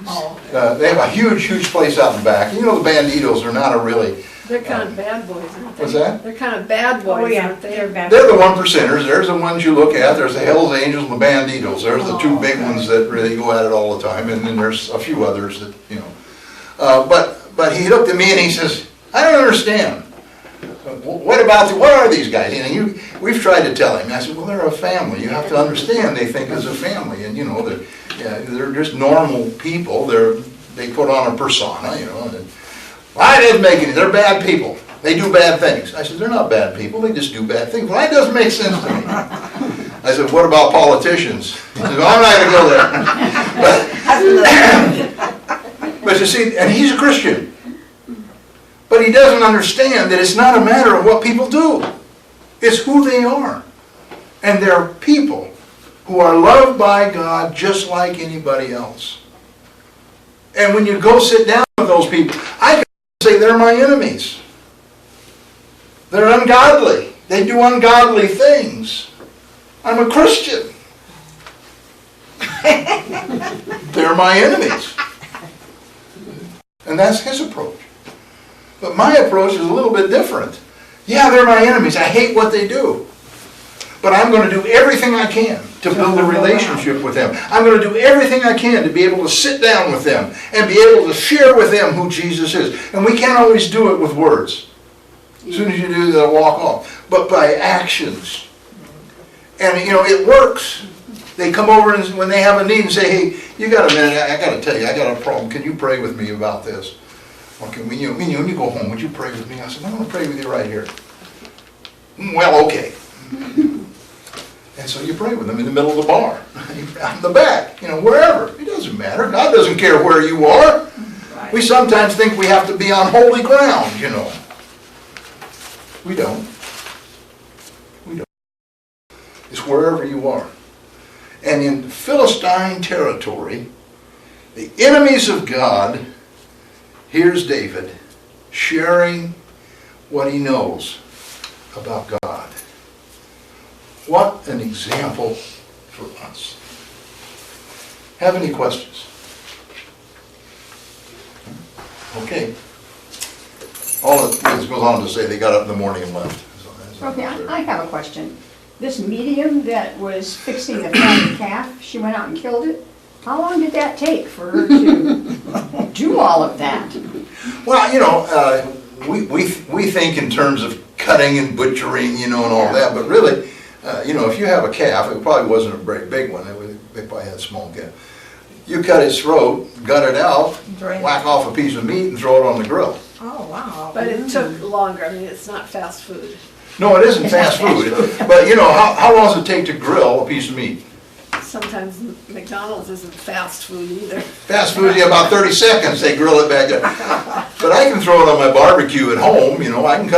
Speaker 1: they have a huge place out in the back. You know, the banditos are not a really,
Speaker 4: They're kind of bad boys, aren't they?
Speaker 1: what's that?
Speaker 4: They're kind of bad boys,
Speaker 5: Oh, yeah,
Speaker 4: aren't they?
Speaker 5: they're bad.
Speaker 1: They're the 1%ers. There's the ones you look at. There's the Hells Angels and the Banditos. There's the two big ones that really go at it all the time. And then there's a few others that, you know. But he looked at me and he says, I don't understand. What are these guys? And we've tried to tell him. I said, well, they're a family. You have to understand they think as a family. And, you know, they're just normal people. They put on a persona, you know. And I didn't make any. They're bad people. They do bad things. I said, they're not bad people. They just do bad things. Well, that doesn't make sense to me. I said, what about politicians? He said, well, I'm not going to go there. But you see, and he's a Christian. But he doesn't understand that it's not a matter of what people do. It's who they are. And they're people who are loved by God just like anybody else. And when you go sit down with those people, I can say they're my enemies. They're ungodly. They do ungodly things. I'm a Christian. They're my enemies. And that's his approach. But my approach is a little bit different. Yeah, they're my enemies. I hate what they do. But I'm going to do everything I can to build a relationship with them. I'm going to do everything I can to be able to sit down with them and be able to share with them who Jesus is. And we can't always do it with words. As soon as you do, they'll walk off. But by actions. And you know, it works. They come over and when they have a need and say, hey, you got a minute, I got to tell you, I got a problem. Can you pray with me about this? Okay, when you go home, would you pray with me? I said, I'm going to pray with you right here. Well, okay. And so you pray with them in the middle of the bar, out in the back, you know, wherever. It doesn't matter. God doesn't care where you are.
Speaker 3: Right.
Speaker 1: We sometimes think we have to be on holy ground, you know. We don't. We don't. It's wherever you are. And in Philistine territory, the enemies of God, here's David sharing what he knows about God. What an example for us. Have any questions? Okay. All it goes on to say they got up in the morning and left.
Speaker 5: Okay, I have a question. This medium that was fixing the fatted calf, she went out and killed it. How long did that take for her to do all of that?
Speaker 1: Well, you know, we think in terms of cutting and butchering, you know, and all that, but really, you know, if you have a calf, it probably wasn't a very big one, they probably had a small calf. You cut its throat, gut it out,
Speaker 3: Drain it.
Speaker 1: whack off a piece of meat and throw it on the grill.
Speaker 3: Oh, wow.
Speaker 4: But it took longer, I mean, it's not fast food.
Speaker 1: No, it isn't fast food, but you know, how long does it take to grill a piece of meat?
Speaker 4: Sometimes McDonald's isn't fast food either.
Speaker 1: Fast food, yeah, about 30 seconds, they grill it back there. But I can throw it on my barbecue at home, you know, I can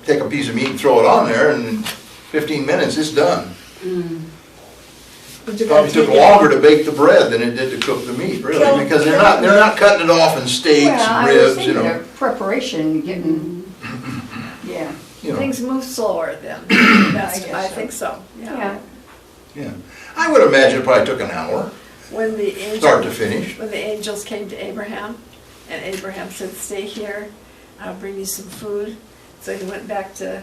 Speaker 1: take a piece of meat and throw it on there, and in 15 minutes, it's done.
Speaker 3: But you
Speaker 1: Probably
Speaker 3: gotta
Speaker 1: took
Speaker 3: take it-
Speaker 1: longer to bake the bread than it did to cook the meat, really, because they're not cutting it off in steaks
Speaker 5: Well,
Speaker 1: and
Speaker 5: I was
Speaker 1: ribs, you
Speaker 5: thinking
Speaker 1: know.
Speaker 5: of preparation, getting, yeah,
Speaker 1: You know,
Speaker 4: Things move slower then. That's,
Speaker 5: guess
Speaker 4: I
Speaker 5: so.
Speaker 4: think so,
Speaker 5: yeah.
Speaker 1: yeah. I would imagine it probably took an hour,
Speaker 4: When the
Speaker 1: start to
Speaker 4: angel,
Speaker 1: finish.
Speaker 4: when the angels came to Abraham, and Abraham said, stay here, I'll bring you some food. So he went back to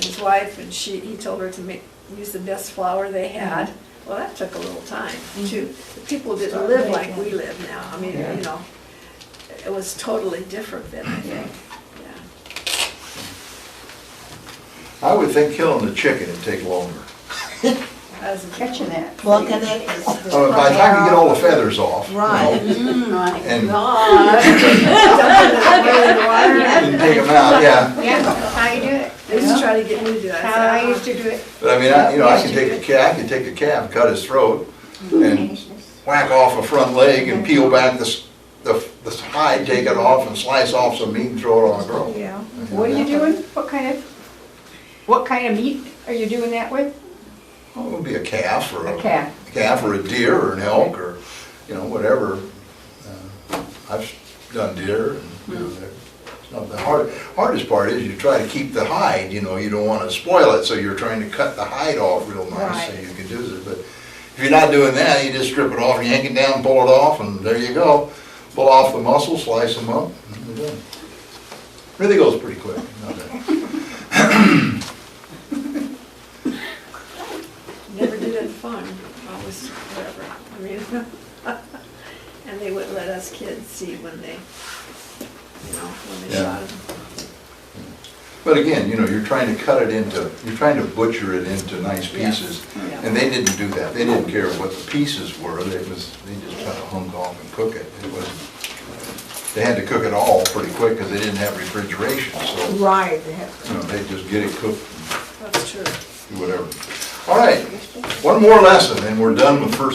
Speaker 4: his wife, and he told her to use the best flour they had. Well, that took a little time, too. People didn't
Speaker 3: Start
Speaker 4: live like
Speaker 3: making.
Speaker 4: we live now. I mean, you know, it was totally different then, I think. Yeah.
Speaker 1: I would think killing the chicken would take longer.
Speaker 4: As a-
Speaker 5: Catching that.
Speaker 3: Well, can they?
Speaker 1: By the time you get all the feathers off, you know,
Speaker 3: Right.
Speaker 1: and
Speaker 4: God. Dumping it right in the water.
Speaker 1: and take them out, yeah.
Speaker 5: Yeah, how you do it?
Speaker 4: They used to try to get me to do that.
Speaker 5: How I used to do it.
Speaker 1: But I mean, I can take a calf, cut his throat, and whack off a front leg and peel back the hide, take it off and slice off some meat and throw it on a grill.
Speaker 3: Yeah.
Speaker 5: What are you doing? What kind of meat are you doing that with?
Speaker 1: Well, it would be a calf or
Speaker 5: A calf.
Speaker 1: calf or a deer or an elk or, you know, whatever. I've done deer and, you know, it's not the hardest part is you try to keep the hide, you know, you don't want to spoil it, so you're trying to cut the hide off real nice so
Speaker 3: Right.
Speaker 1: you can do it. But if you're not doing that, you just strip it off, yank it down, pull it off, and there you go. Pull off the muscle, slice them up, and you're done. Really goes pretty quick. Not bad.
Speaker 4: Never did it fun, always whatever, I mean, and they wouldn't let us kids see when they, you know, when they
Speaker 1: Yeah.
Speaker 4: shot them.
Speaker 1: But again, you know, you're trying to butcher it into nice
Speaker 4: Yeah.
Speaker 1: pieces.
Speaker 4: Yeah.
Speaker 1: And they didn't do that. They didn't care what the pieces were. They just kind of hung off and cook it. They had to cook it all pretty quick because they didn't have refrigeration. So,
Speaker 3: Right, they have
Speaker 1: you know, they just get it cooked
Speaker 4: That's true.
Speaker 1: and do whatever. All right, one more lesson and we're done with First